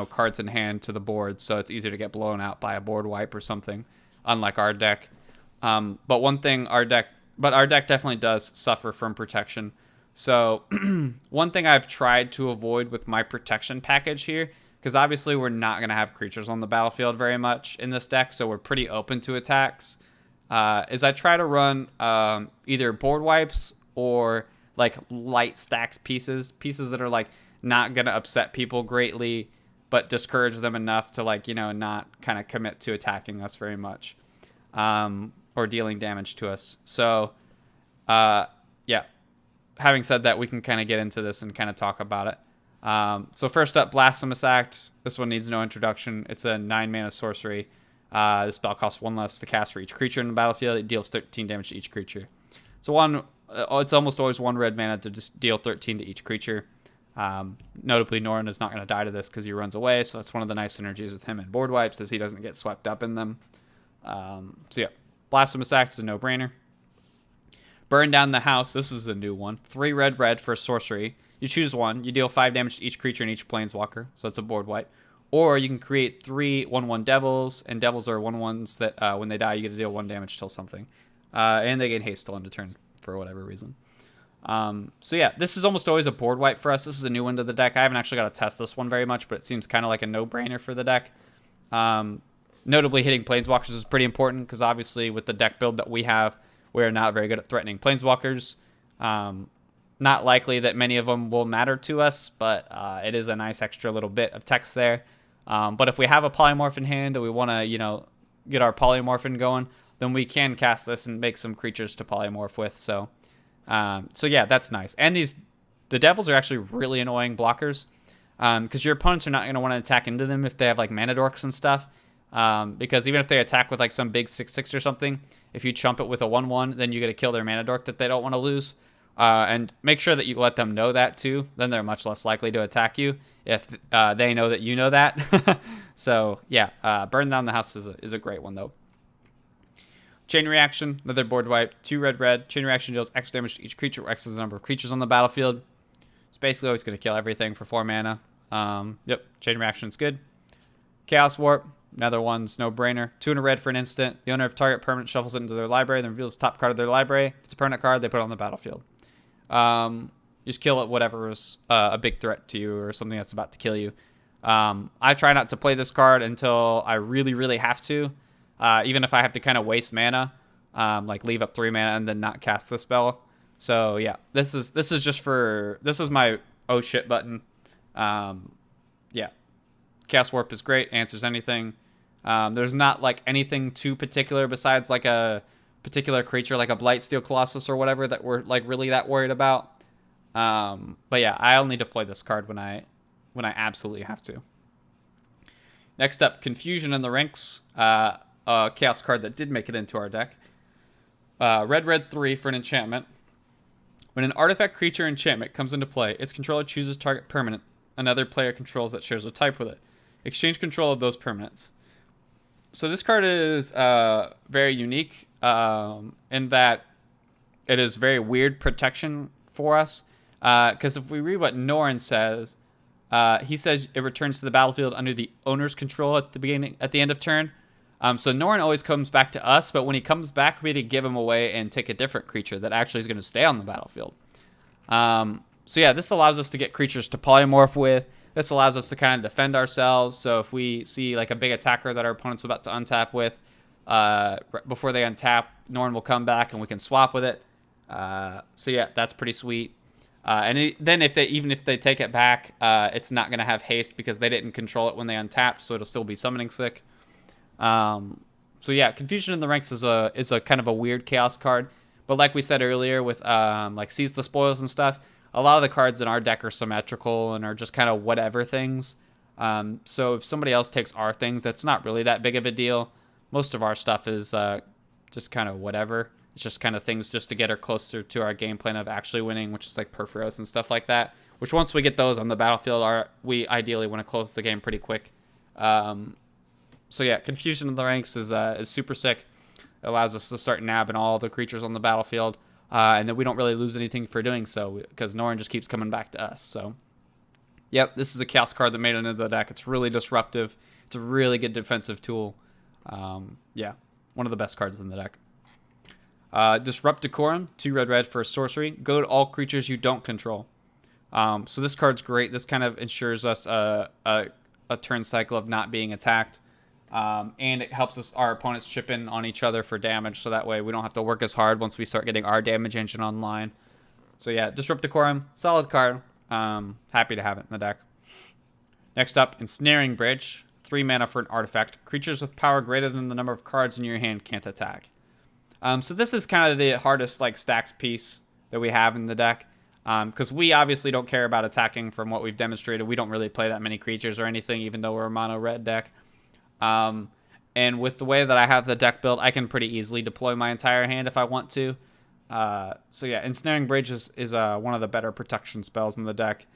cards in hand to the board, so it's easier to get blown out by a board wipe or something, unlike our deck. But our deck definitely does suffer from protection. So one thing I've tried to avoid with my protection package here, because obviously we're not going to have creatures on the battlefield very much in this deck, so we're pretty open to attacks, is I try to run either board wipes or like light stacked pieces that are like not going to upset people greatly, but discourage them enough to like, not kind of commit to attacking us very much, or dealing damage to us. So, yeah. Having said that, we can kind of get into this and kind of talk about it. So first up, Blasphemous Act. This one needs no introduction. It's a 9-mana sorcery. This spell costs 1 less to cast for each creature in the battlefield. It deals 13 damage to each creature. It's almost always 1 red mana to just deal 13 to each creature. Notably, Norin is not going to die to this because he runs away, so that's one of the nice synergies with him and board wipes, as he doesn't get swept up in them. So yeah, Blasphemous Act is a no-brainer. Burn Down the House. This is a new one. 3 red for sorcery. You choose one. You deal 5 damage to each creature and each planeswalker, so it's a board wipe. Or you can create 3 1/1 devils, and devils are 1/1s that when they die, you get to deal 1 damage till something. And they gain haste till end of turn for whatever reason. So yeah, this is almost always a board wipe for us. This is a new one to the deck. I haven't actually got to test this one very much, but it seems kind of like a no-brainer for the deck. Notably, hitting planeswalkers is pretty important because obviously with the deck build that we have, we are not very good at threatening planeswalkers. Not likely that many of them will matter to us, but it is a nice extra little bit of text there. But if we have a polymorph in hand and we want to, get our polymorphing going, then we can cast this and make some creatures to polymorph with. So yeah, that's nice. And the devils are actually really annoying blockers because your opponents are not going to want to attack into them if they have like mana dorks and stuff. Because even if they attack with like some big 6/6 or something, if you chump it with a 1/1, then you get to kill their mana dork that they don't want to lose. And make sure that you let them know that too. Then they're much less likely to attack you if they know that you know that. So yeah, Burn Down the House is a great one though. Chain Reaction, another board wipe. 2 red. Chain Reaction deals X damage to each creature, where X is the number of creatures on the battlefield. It's basically always going to kill everything for 4 mana. Yep, Chain Reaction's good. Chaos Warp. Another one's no-brainer. 2 and a red for an instant. The owner of target permanent shuffles it into their library, then reveals top card of their library. If it's a permanent card, they put it on the battlefield. You just kill it, whatever is a big threat to you or something that's about to kill you. I try not to play this card until I really, really have to. Even if I have to kind of waste mana, like leave up 3 mana and then not cast the spell. So yeah, this is my oh shit button. Yeah, Chaos Warp is great. Answers anything. There's not like anything too particular besides like a particular creature like a Blightsteel Colossus or whatever that we're like really that worried about. But yeah, I'll only deploy this card when I absolutely have to. Next up, Confusion in the Ranks. A chaos card that did make it into our deck. Red 3 for an enchantment. When an artifact creature enchantment comes into play, its controller chooses target permanent another player controls that shares a type with it. Exchange control of those permanents. So this card is very unique in that it is very weird protection for us. Because if we read what Norin says, he says it returns to the battlefield under the owner's control at the end of turn. So Norin always comes back to us, but when he comes back, we need to give him away and take a different creature that actually is going to stay on the battlefield. So yeah, this allows us to get creatures to polymorph with. This allows us to kind of defend ourselves. So if we see like a big attacker that our opponent's about to untap with, before they untap, Norin will come back and we can swap with it. So yeah, that's pretty sweet. Then if they take it back, it's not going to have haste because they didn't control it when they untapped, so it'll still be summoning sick. So yeah, Confusion in the Ranks is a kind of a weird chaos card. But like we said earlier with like Seize the Spoils and stuff, a lot of the cards in our deck are symmetrical and are just kind of whatever things. So if somebody else takes our things, that's not really that big of a deal. Most of our stuff is just kind of whatever. It's just kind of things just to get her closer to our game plan of actually winning, which is like Perforos and stuff like that. Which once we get those on the battlefield, we ideally want to close the game pretty quick. So yeah, Confusion in the Ranks is super sick. It allows us to start nabbing all the creatures on the battlefield. And then we don't really lose anything for doing so because Norin just keeps coming back to us. So, yep, this is a chaos card that made it into the deck. It's really disruptive. It's a really good defensive tool. Yeah, one of the best cards in the deck. Disrupt Decorum, 2 red for a sorcery. Go to all creatures you don't control. So this card's great. This kind of ensures us a turn cycle of not being attacked. And it helps us our opponents chip in on each other for damage, so that way we don't have to work as hard once we start getting our damage engine online. So yeah, Disrupt Decorum, solid card. Happy to have it in the deck. Next up, Ensnaring Bridge, 3 mana for an artifact. Creatures with power greater than the number of cards in your hand can't attack. So this is kind of the hardest like stacks piece that we have in the deck. Because we obviously don't care about attacking from what we've demonstrated. We don't really play that many creatures or anything, even though we're a mono red deck. And with the way that I have the deck built, I can pretty easily deploy my entire hand if I want to. So yeah, Ensnaring Bridge is one of the better protection spells in the deck.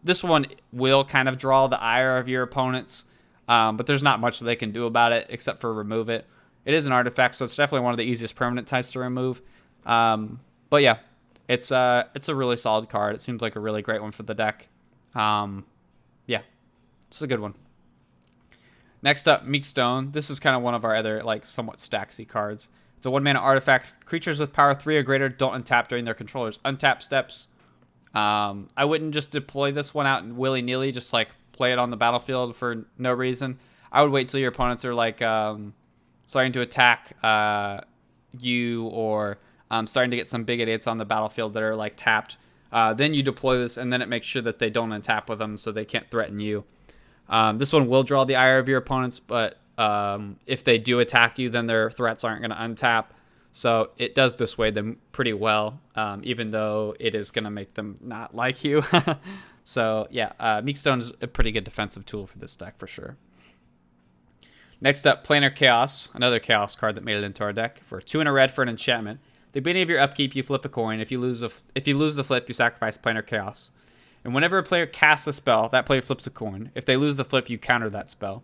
This one will kind of draw the ire of your opponents, but there's not much that they can do about it except for remove it. It is an artifact, so it's definitely one of the easiest permanent types to remove. But yeah, it's a really solid card. It seems like a really great one for the deck. Yeah, it's a good one. Next up, Meek Stone. This is kind of one of our other like somewhat stacksy cards. It's a 1 mana artifact. Creatures with power 3 or greater don't untap during their controller's untap steps. I wouldn't just deploy this one out willy-nilly, just like play it on the battlefield for no reason. I would wait till your opponents are like starting to attack you, or starting to get some big idiots on the battlefield that are like tapped. Then you deploy this, and then it makes sure that they don't untap with them, so they can't threaten you. This one will draw the ire of your opponents, but if they do attack you, then their threats aren't going to untap. So it does dissuade them pretty well, even though it is going to make them not like you. So yeah, Meek Stone is a pretty good defensive tool for this deck for sure. Next up, Planar Chaos, another Chaos card that made it into our deck. For 2 and a red for an enchantment. At the beginning of your upkeep, you flip a coin. If you lose the flip, you sacrifice Planar Chaos. And whenever a player casts a spell, that player flips a coin. If they lose the flip, you counter that spell.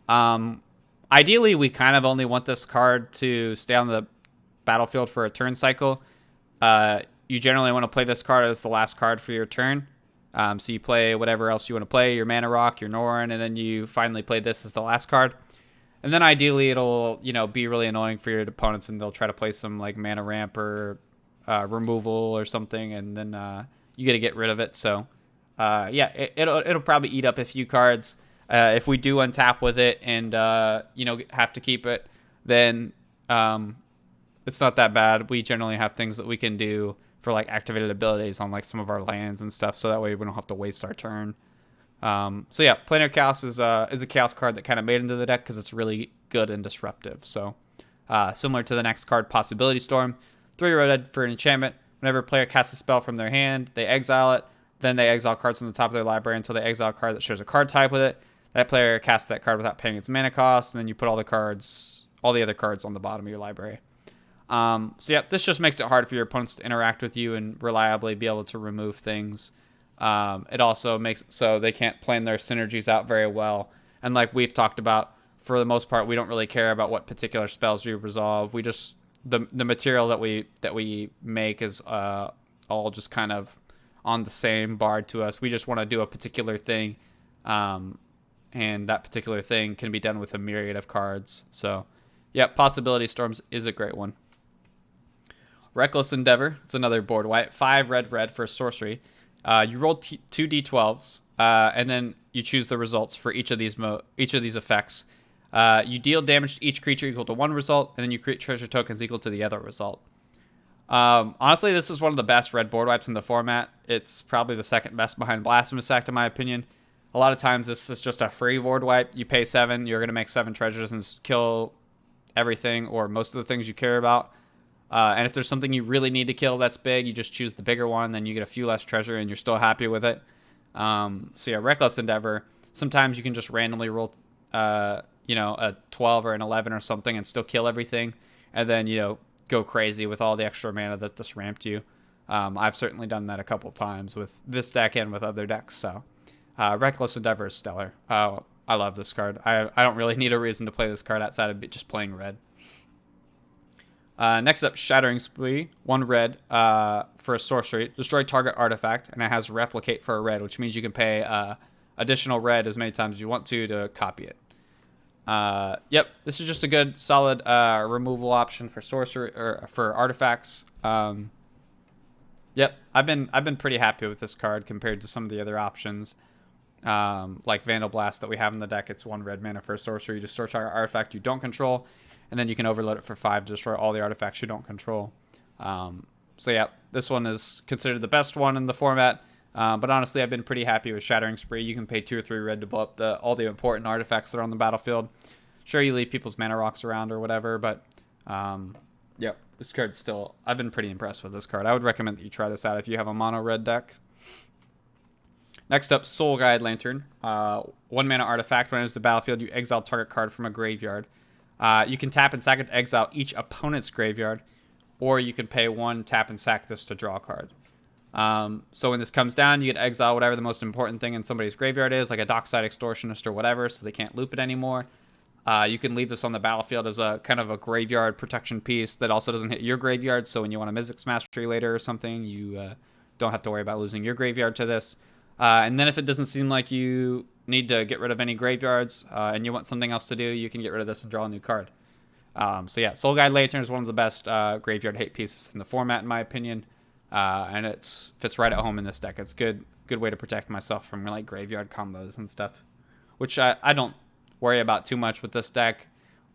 Ideally, we kind of only want this card to stay on the battlefield for a turn cycle. You generally want to play this card as the last card for your turn. So you play whatever else you want to play, your Mana Rock, your Norin, and then you finally play this as the last card. And then ideally it'll, be really annoying for your opponents, and they'll try to play some like Mana Ramp or removal or something, and then you got to get rid of it. So yeah, it'll probably eat up a few cards. If we do untap with it and have to keep it, then it's not that bad. We generally have things that we can do for like activated abilities on like some of our lands and stuff, so that way we don't have to waste our turn. So yeah, Planar Chaos is a Chaos card that kind of made into the deck because it's really good and disruptive. So similar to the next card, Possibility Storm, 3 red for an enchantment. Whenever a player casts a spell from their hand, they exile it. Then they exile cards from the top of their library until they exile a card that shares a card type with it. That player casts that card without paying its mana cost, and then you put all the other cards on the bottom of your library. So yeah, this just makes it hard for your opponents to interact with you and reliably be able to remove things. It also makes it so they can't plan their synergies out very well. And like we've talked about, for the most part, we don't really care about what particular spells we resolve. We just the material that we make is all just kind of on the same bar to us. We just want to do a particular thing, and that particular thing can be done with a myriad of cards. So yeah, Possibility Storms is a great one. Reckless Endeavor, it's another board wipe. 5 red for sorcery. You roll 2 d12s, and then you choose the results for each of these effects. You deal damage to each creature equal to 1 result, and then you create treasure tokens equal to the other result. Honestly, this is one of the best red board wipes in the format. It's probably the second best behind Blasphemous Act, in my opinion. A lot of times this is just a free board wipe. You pay 7, you're going to make 7 treasures and kill everything or most of the things you care about. And if there's something you really need to kill that's big, you just choose the bigger one, then you get a few less treasure and you're still happy with it. So yeah, Reckless Endeavor. Sometimes you can just randomly roll, a 12 or an 11 or something and still kill everything. And then, go crazy with all the extra mana that this ramped you. I've certainly done that a couple times with this deck and with other decks. So Reckless Endeavor is stellar. I love this card. I don't really need a reason to play this card outside of just playing red. Next up, Shattering Spree, 1 red for a sorcery. Destroy target artifact, and it has replicate for a red, which means you can pay additional red as many times as you want to copy it. Yep, this is just a good, solid removal option for sorcery or for artifacts. Yep, I've been pretty happy with this card compared to some of the other options. Like Vandal Blast that we have in the deck. It's 1 red mana for a sorcery. You just search our artifact you don't control, and then you can overload it for 5 to destroy all the artifacts you don't control. So yeah, this one is considered the best one in the format. But honestly, I've been pretty happy with Shattering Spree. You can pay 2 or 3 red to blow up all the important artifacts that are on the battlefield. Sure, you leave people's mana rocks around or whatever, but yep, this card still, I've been pretty impressed with this card. I would recommend that you try this out if you have a mono red deck. Next up, Soul Guide Lantern. 1 mana artifact. When it enters the battlefield, you exile target card from a graveyard. You can tap and sack it to exile each opponent's graveyard, or you can pay 1, tap and sack this to draw a card. So when this comes down, you get to exile whatever the most important thing in somebody's graveyard is, like a Dockside Extortionist or whatever, so they can't loop it anymore. You can leave this on the battlefield as a kind of a graveyard protection piece that also doesn't hit your graveyard, so when you want a Mizzix Mastery later or something, you don't have to worry about losing your graveyard to this. And then if it doesn't seem like you need to get rid of any graveyards and you want something else to do, you can get rid of this and draw a new card. So yeah, Soul Guide Lantern is one of the best graveyard hate pieces in the format, in my opinion. And it fits right at home in this deck. It's good way to protect myself from like graveyard combos and stuff, which I don't worry about too much with this deck.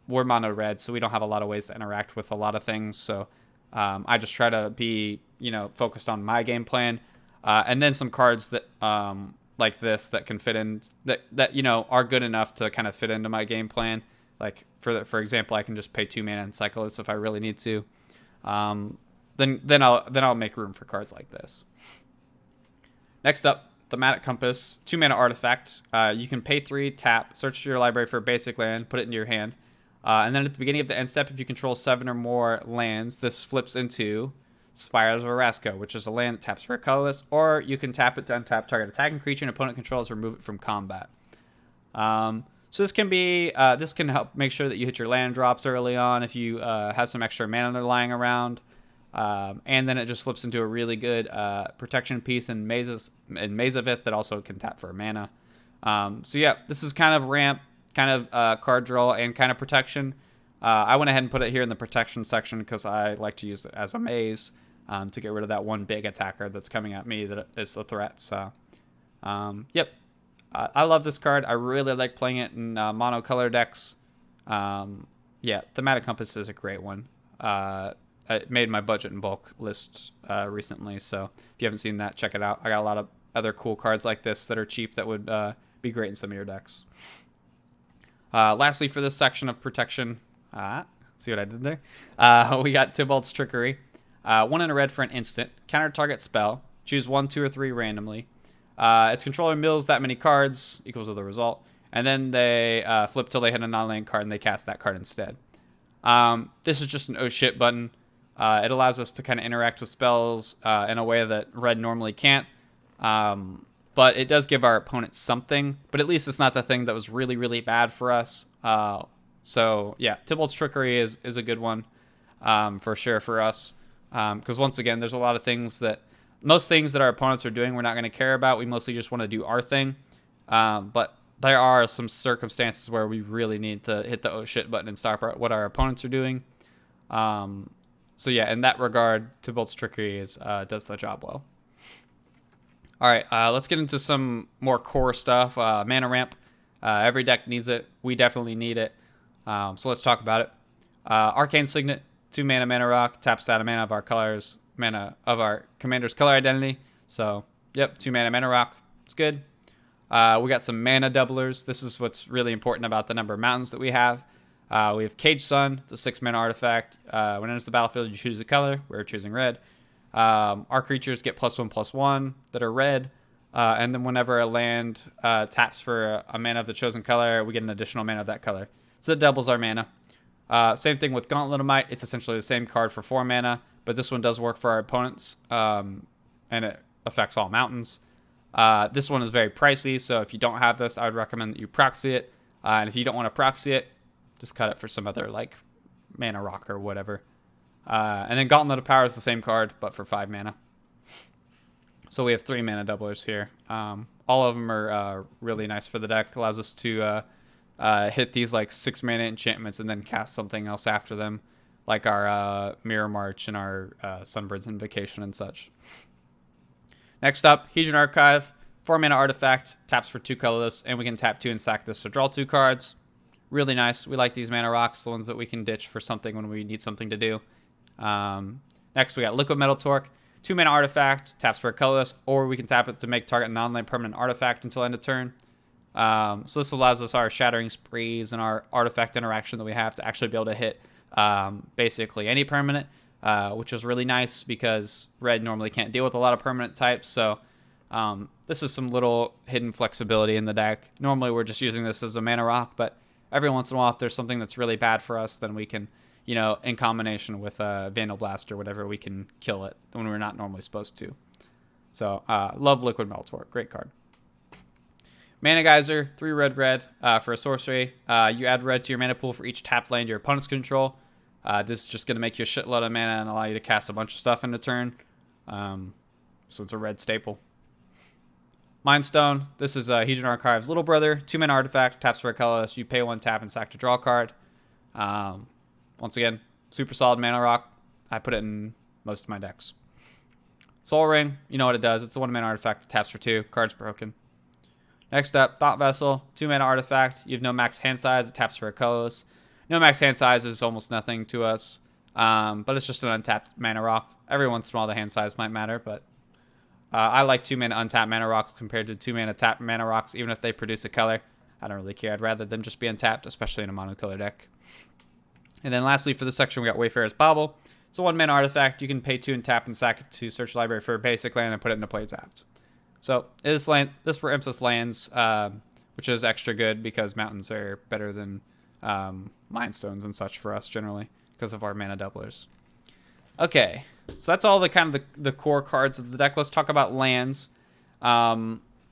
We're mono red, so we don't have a lot of ways to interact with a lot of things. So I just try to be focused on my game plan, and then some cards that like this that can fit in that are good enough to kind of fit into my game plan. Like for example, I can just pay 2 mana and cycle this if I really need to. Then I'll make room for cards like this. Next up, Thematic Compass, 2 mana artifact. You can pay 3, tap, search your library for a basic land, put it into your hand, and then at the beginning of the end step, if you control 7 or more lands, this flips into Spires of Erasco, which is a land that taps for a colorless, or you can tap it to untap target attacking creature and opponent controls, remove it from combat. So this can help make sure that you hit your land drops early on if you have some extra mana lying around. And then it just flips into a really good protection piece in Mazavith that also can tap for mana. So yeah, this is kind of ramp, kind of card draw, and kind of protection. I went ahead and put it here in the protection section because I like to use it as a maze to get rid of that one big attacker that's coming at me that is the threat. So yep, I love this card. I really like playing it in monocolor decks. Yeah, Thematic Compass is a great one. I made my budget and bulk list recently, so if you haven't seen that, check it out. I got a lot of other cool cards like this that are cheap that would be great in some of your decks. Lastly, for this section of protection, see what I did there? We got Tybalt's Trickery. 1 in a red for an instant. Counter target spell. Choose 1, 2, or 3 randomly. Its controller mills that many cards, equals to the result, and then they flip till they hit a non-land card and they cast that card instead. This is just an oh shit button. It allows us to kind of interact with spells in a way that red normally can't. But it does give our opponent something. But at least it's not the thing that was really, really bad for us. So, yeah, Tybalt's Trickery is a good one for sure for us. Because once again, there's a lot of things that... Most things that our opponents are doing we're not going to care about. We mostly just want to do our thing. But there are some circumstances where we really need to hit the oh shit button and stop what our opponents are doing. So yeah, in that regard, Tybalt's Trickery does the job well. All right, let's get into some more core stuff. Mana ramp. Every deck needs it. We definitely need it. So let's talk about it. Arcane Signet, 2 mana rock, taps down a mana of our commander's color identity. So yep, 2 mana rock. It's good. We got some mana doublers. This is what's really important about the number of mountains that we have. We have Cage Sun. It's a 6 mana artifact. When it enters the battlefield, you choose a color. We're choosing red. Our creatures get +1/+1 that are red. And then whenever a land taps for a mana of the chosen color, we get an additional mana of that color. So it doubles our mana. Same thing with Gauntlet of Might. It's essentially the same card for 4 mana, but this one does work for our opponents, and it affects all mountains. This one is very pricey, so if you don't have this, I would recommend that you proxy it. And if you don't want to proxy it, just cut it for some other like mana rock or whatever. And then Gauntlet of Power is the same card, but for 5 mana. So we have 3 mana doublers here. All of them are really nice for the deck. Allows us to hit these like 6-mana enchantments and then cast something else after them, like our Mirror March and our Sunbird's Invocation and such. Next up, Hedron Archive, 4-mana artifact, taps for 2 colorless, and we can tap 2 and sack this to draw 2 cards. Really nice. We like these mana rocks, the ones that we can ditch for something when we need something to do. Next, we got Liquid Metal Torque, 2-mana artifact, taps for a colorless, or we can tap it to make target non-land permanent artifact until end of turn. So this allows us our shattering sprees and our artifact interaction that we have to actually be able to hit basically any permanent, which is really nice because red normally can't deal with a lot of permanent types. So this is some little hidden flexibility in the deck. Normally we're just using this as a mana rock, but every once in a while if there's something that's really bad for us, then we can, you know, in combination with Vandal Blast or whatever, we can kill it when we're not normally supposed to. So love Liquid Metal Torque. Great card. Mana Geyser, 3 red for a sorcery. You add red to your mana pool for each tapped land your opponents control. This is just going to make you a shitload of mana and allow you to cast a bunch of stuff in a turn. So it's a red staple. Mind Stone, this is Hedron Archive's little brother. 2-mana artifact, taps for a colorless. You pay 1 tap and sack to draw a card. Once again, super solid mana rock. I put it in most of my decks. Soul Ring, you know what it does. It's a 1-mana artifact that taps for 2. Card's broken. Next up, Thought Vessel, 2-mana artifact. You have no max hand size. It taps for a colorless. No max hand size is almost nothing to us, but it's just an untapped mana rock. Every once in a while, the hand size might matter, but I like 2-mana untapped mana rocks compared to 2-mana tapped mana rocks, even if they produce a color. I don't really care. I'd rather them just be untapped, especially in a monocolor deck. And then lastly, for this section, we got Wayfarers Bobble. It's a 1-mana artifact. You can pay 2 and tap and sack it to search library for a basic land and put it into play tapped. So this preempts us lands, which is extra good because mountains are better than Mind Stones and such for us generally because of our mana doublers. Okay, so that's all the kind of the core cards of the deck. Let's talk about lands.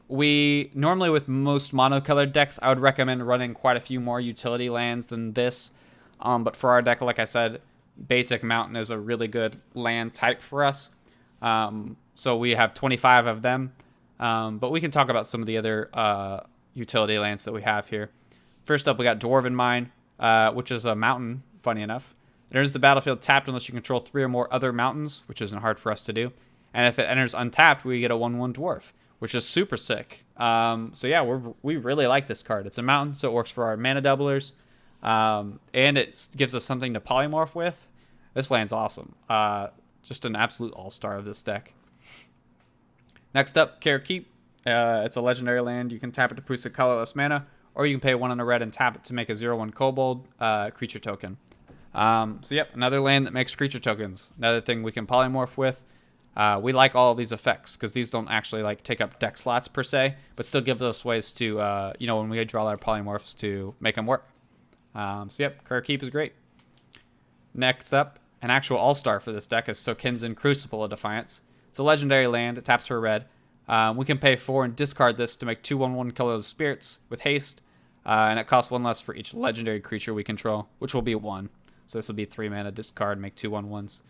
We normally with most monocolored decks, I would recommend running quite a few more utility lands than this. But for our deck, like I said, basic mountain is a really good land type for us. So we have 25 of them. But we can talk about some of the other utility lands that we have here. First up, we got Dwarven Mine, which is a mountain, funny enough. It enters the battlefield tapped unless you control 3 or more other mountains, which isn't hard for us to do. And if it enters untapped, we get a 1/1 dwarf, which is super sick. So yeah, we really like this card. It's a mountain, so it works for our mana doublers. And it gives us something to polymorph with. This land's awesome. Just an absolute all-star of this deck. Next up, Care Keep. It's a legendary land. You can tap it to produce a colorless mana, or you can pay 1 on a red and tap it to make a 0/1 kobold creature token. So yep, another land that makes creature tokens. Another thing we can polymorph with. We like all of these effects because these don't actually like take up deck slots per se, but still give us ways to, when we draw our polymorphs to make them work. So yep, Care Keep is great. Next up, an actual all-star for this deck is Sokinzan Crucible of Defiance. It's a legendary land. It taps for a red. We can pay 4 and discard this to make 2 1/1 colorless spirits with haste. And it costs 1 less for each legendary creature we control, which will be 1. So this will be 3 mana, discard, make 2 1/1s.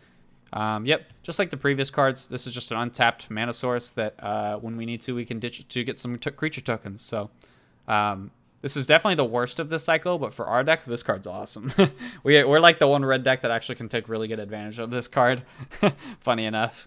Yep, just like the previous cards, this is just an untapped mana source that when we need to, we can ditch it to get some creature tokens. So this is definitely the worst of this cycle, but for our deck, this card's awesome. We're like the one red deck that actually can take really good advantage of this card. Funny enough.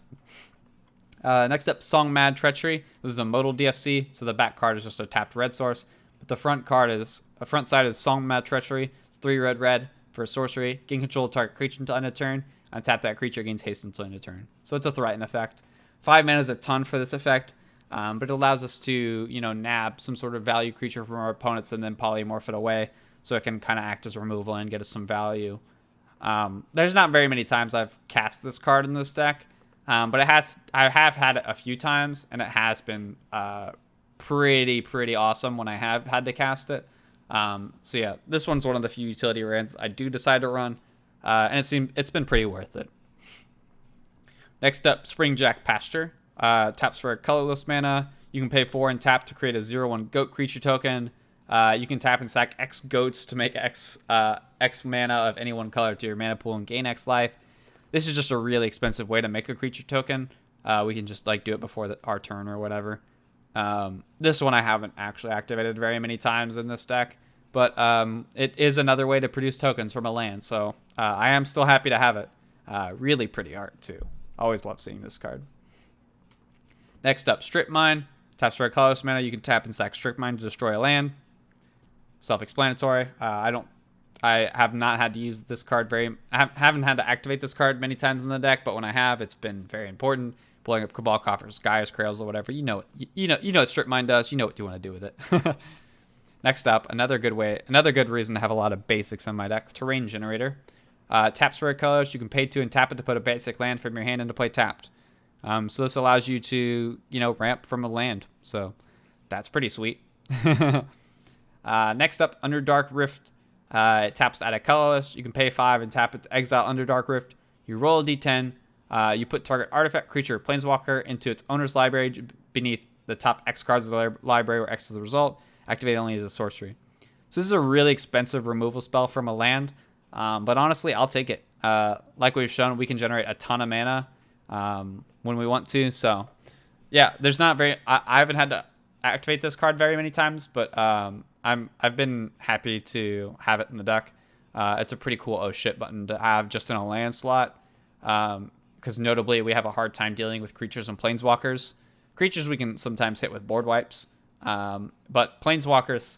Next up, Song Mad Treachery. This is a modal DFC, so the back card is just a tapped red source. But the front side is Song Mad Treachery. It's 3 red for a sorcery. Gain control of target creature until end of turn. Untap that creature, gains haste until end of turn. So it's a threaten effect. 5 mana is a ton for this effect, but it allows us to, nab some sort of value creature from our opponents and then polymorph it away, so it can kind of act as removal and get us some value. There's not very many times I've cast this card in this deck, but I have had it a few times, and it has been pretty awesome when I have had to cast it. So yeah, this one's one of the few utility lands I do decide to run, and it's been pretty worth it. Next up, Springjack Pasture. Taps for a colorless mana. You can pay 4 and tap to create a 0/1 goat creature token. You can tap and sack X goats to make X mana of any one color to your mana pool and gain X life. This is just a really expensive way to make a creature token. We can just do it before our turn or whatever. This one I haven't actually activated very many times in this deck, but it is another way to produce tokens from a land. So I am still happy to have it. Really pretty art too. Always love seeing this card. Next up, Strip Mine. Taps for a colorless mana. You can tap and sack Strip Mine to destroy a land. Self-explanatory. I have not had to use this card haven't had to activate this card many times in the deck, but when I have, it's been very important. Blowing up Cabal Coffers, Gaia's Krails, or whatever. You know what Strip Mine does. You know what you want to do with it. Next up, another good reason to have a lot of basics on my deck. Terrain Generator. Taps for a colorless. You can pay 2 and tap it to put a basic land from your hand into play tapped. So this allows you to, ramp from a land. So that's pretty sweet. Next up, Underdark Rift. It taps at a colorless. You can pay 5 and tap it to exile Underdark Rift. You roll a d10. You put target artifact, creature, or planeswalker into its owner's library beneath the top X cards of the library, where X is the result. Activate only as a sorcery. So this is a really expensive removal spell from a land. But honestly, I'll take it. Like we've shown, we can generate a ton of mana when we want to. So yeah, there's not very. I haven't had to activate this card very many times, but I've been happy to have it in the deck. It's a pretty cool oh shit button to have just in a land slot. Because notably, we have a hard time dealing with creatures and planeswalkers. Creatures we can sometimes hit with board wipes, but planeswalkers,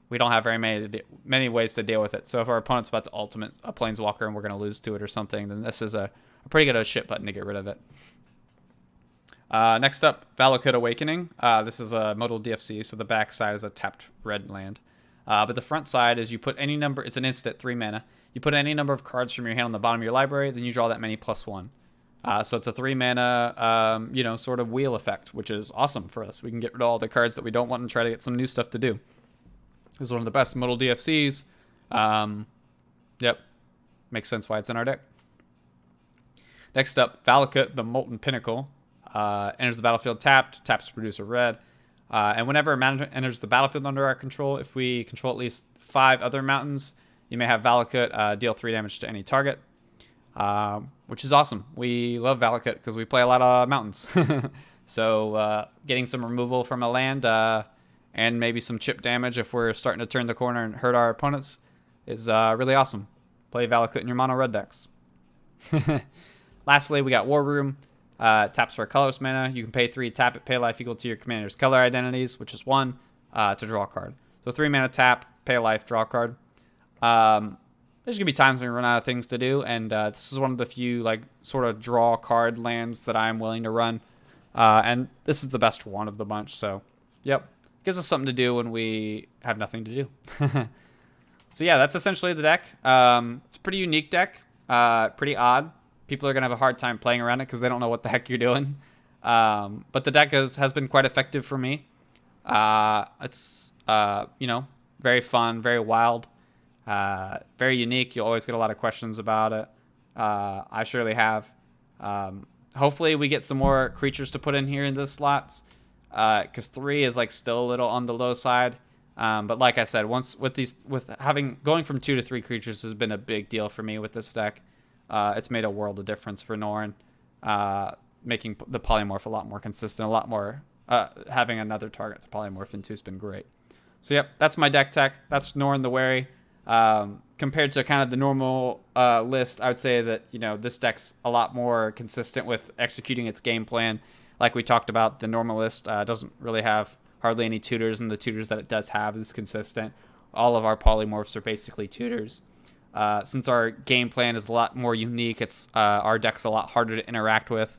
we don't have very many ways to deal with it. So if our opponent's about to ultimate a planeswalker and we're going to lose to it or something, then this is a pretty good oh shit button to get rid of it. Next up, Valakut Awakening. This is a modal DFC, so the back side is a tapped red land. But the front side is you put any number, it's an instant 3 mana. You put any number of cards from your hand on the bottom of your library, then you draw that many +1. So it's a 3 mana, sort of wheel effect, which is awesome for us. We can get rid of all the cards that we don't want and try to get some new stuff to do. This is one of the best modal DFCs. Yep. Makes sense why it's in our deck. Next up, Valakut, the Molten Pinnacle. Enters the battlefield tapped. Taps to produce a red. And whenever a mountain enters the battlefield under our control, if we control at least 5 other mountains, you may have Valakut deal 3 damage to any target. Which is awesome. We love Valakut because we play a lot of mountains. So getting some removal from a land and maybe some chip damage if we're starting to turn the corner and hurt our opponents is really awesome. Play Valakut in your mono red decks. Lastly, we got War Room. Taps for a colorless mana. You can pay 3, tap it, pay life equal to your commander's color identities, which is 1, to draw a card. So 3 mana tap, pay life, draw a card. There's going to be times when we run out of things to do, and this is one of the few, sort of draw card lands that I'm willing to run. And this is the best one of the bunch, so, yep. Gives us something to do when we have nothing to do. So, yeah, that's essentially the deck. It's a pretty unique deck, pretty odd. People are going to have a hard time playing around it because they don't know what the heck you're doing. But the deck has been quite effective for me. It's, very fun, very wild. Very unique. You'll always get a lot of questions about it. I surely have. Hopefully we get some more creatures to put in here in the slots, because 3 is still a little on the low side. But like I said, going from 2 to 3 creatures has been a big deal for me with this deck. It's made a world of difference for Norin, making the polymorph a lot more consistent, a lot more having another target to polymorph into has been great. So yep, that's my deck tech. That's Norin the Wary. Compared to kind of the normal list, I would say that this deck's a lot more consistent with executing its game plan. Like we talked about, the normal list doesn't really have hardly any tutors, and the tutors that it does have is consistent. All of our polymorphs are basically tutors. Since our game plan is a lot more unique, our deck's a lot harder to interact with.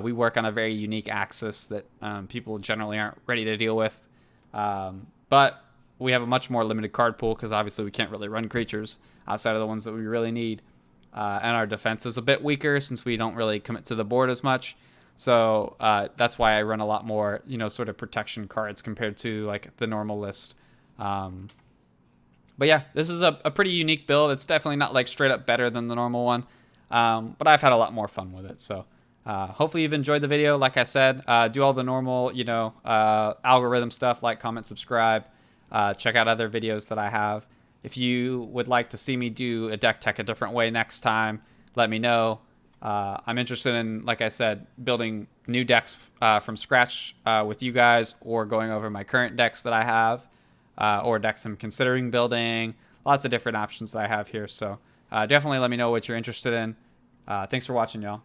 We work on a very unique axis that people generally aren't ready to deal with. But we have a much more limited card pool because obviously we can't really run creatures outside of the ones that we really need. And our defense is a bit weaker since we don't really commit to the board as much. So that's why I run a lot more, sort of protection cards compared to the normal list. But yeah, this is a pretty unique build. It's definitely not straight up better than the normal one. But I've had a lot more fun with it. So hopefully you've enjoyed the video. Like I said, do all the normal, algorithm stuff, like, comment, subscribe. Check out other videos that I have. If you would like to see me do a deck tech a different way next time, let me know. I'm interested in, like I said, building new decks from scratch with you guys, or going over my current decks that I have. or decks I'm considering building. Lots of different options that I have here. So definitely let me know what you're interested in. Thanks for watching, y'all.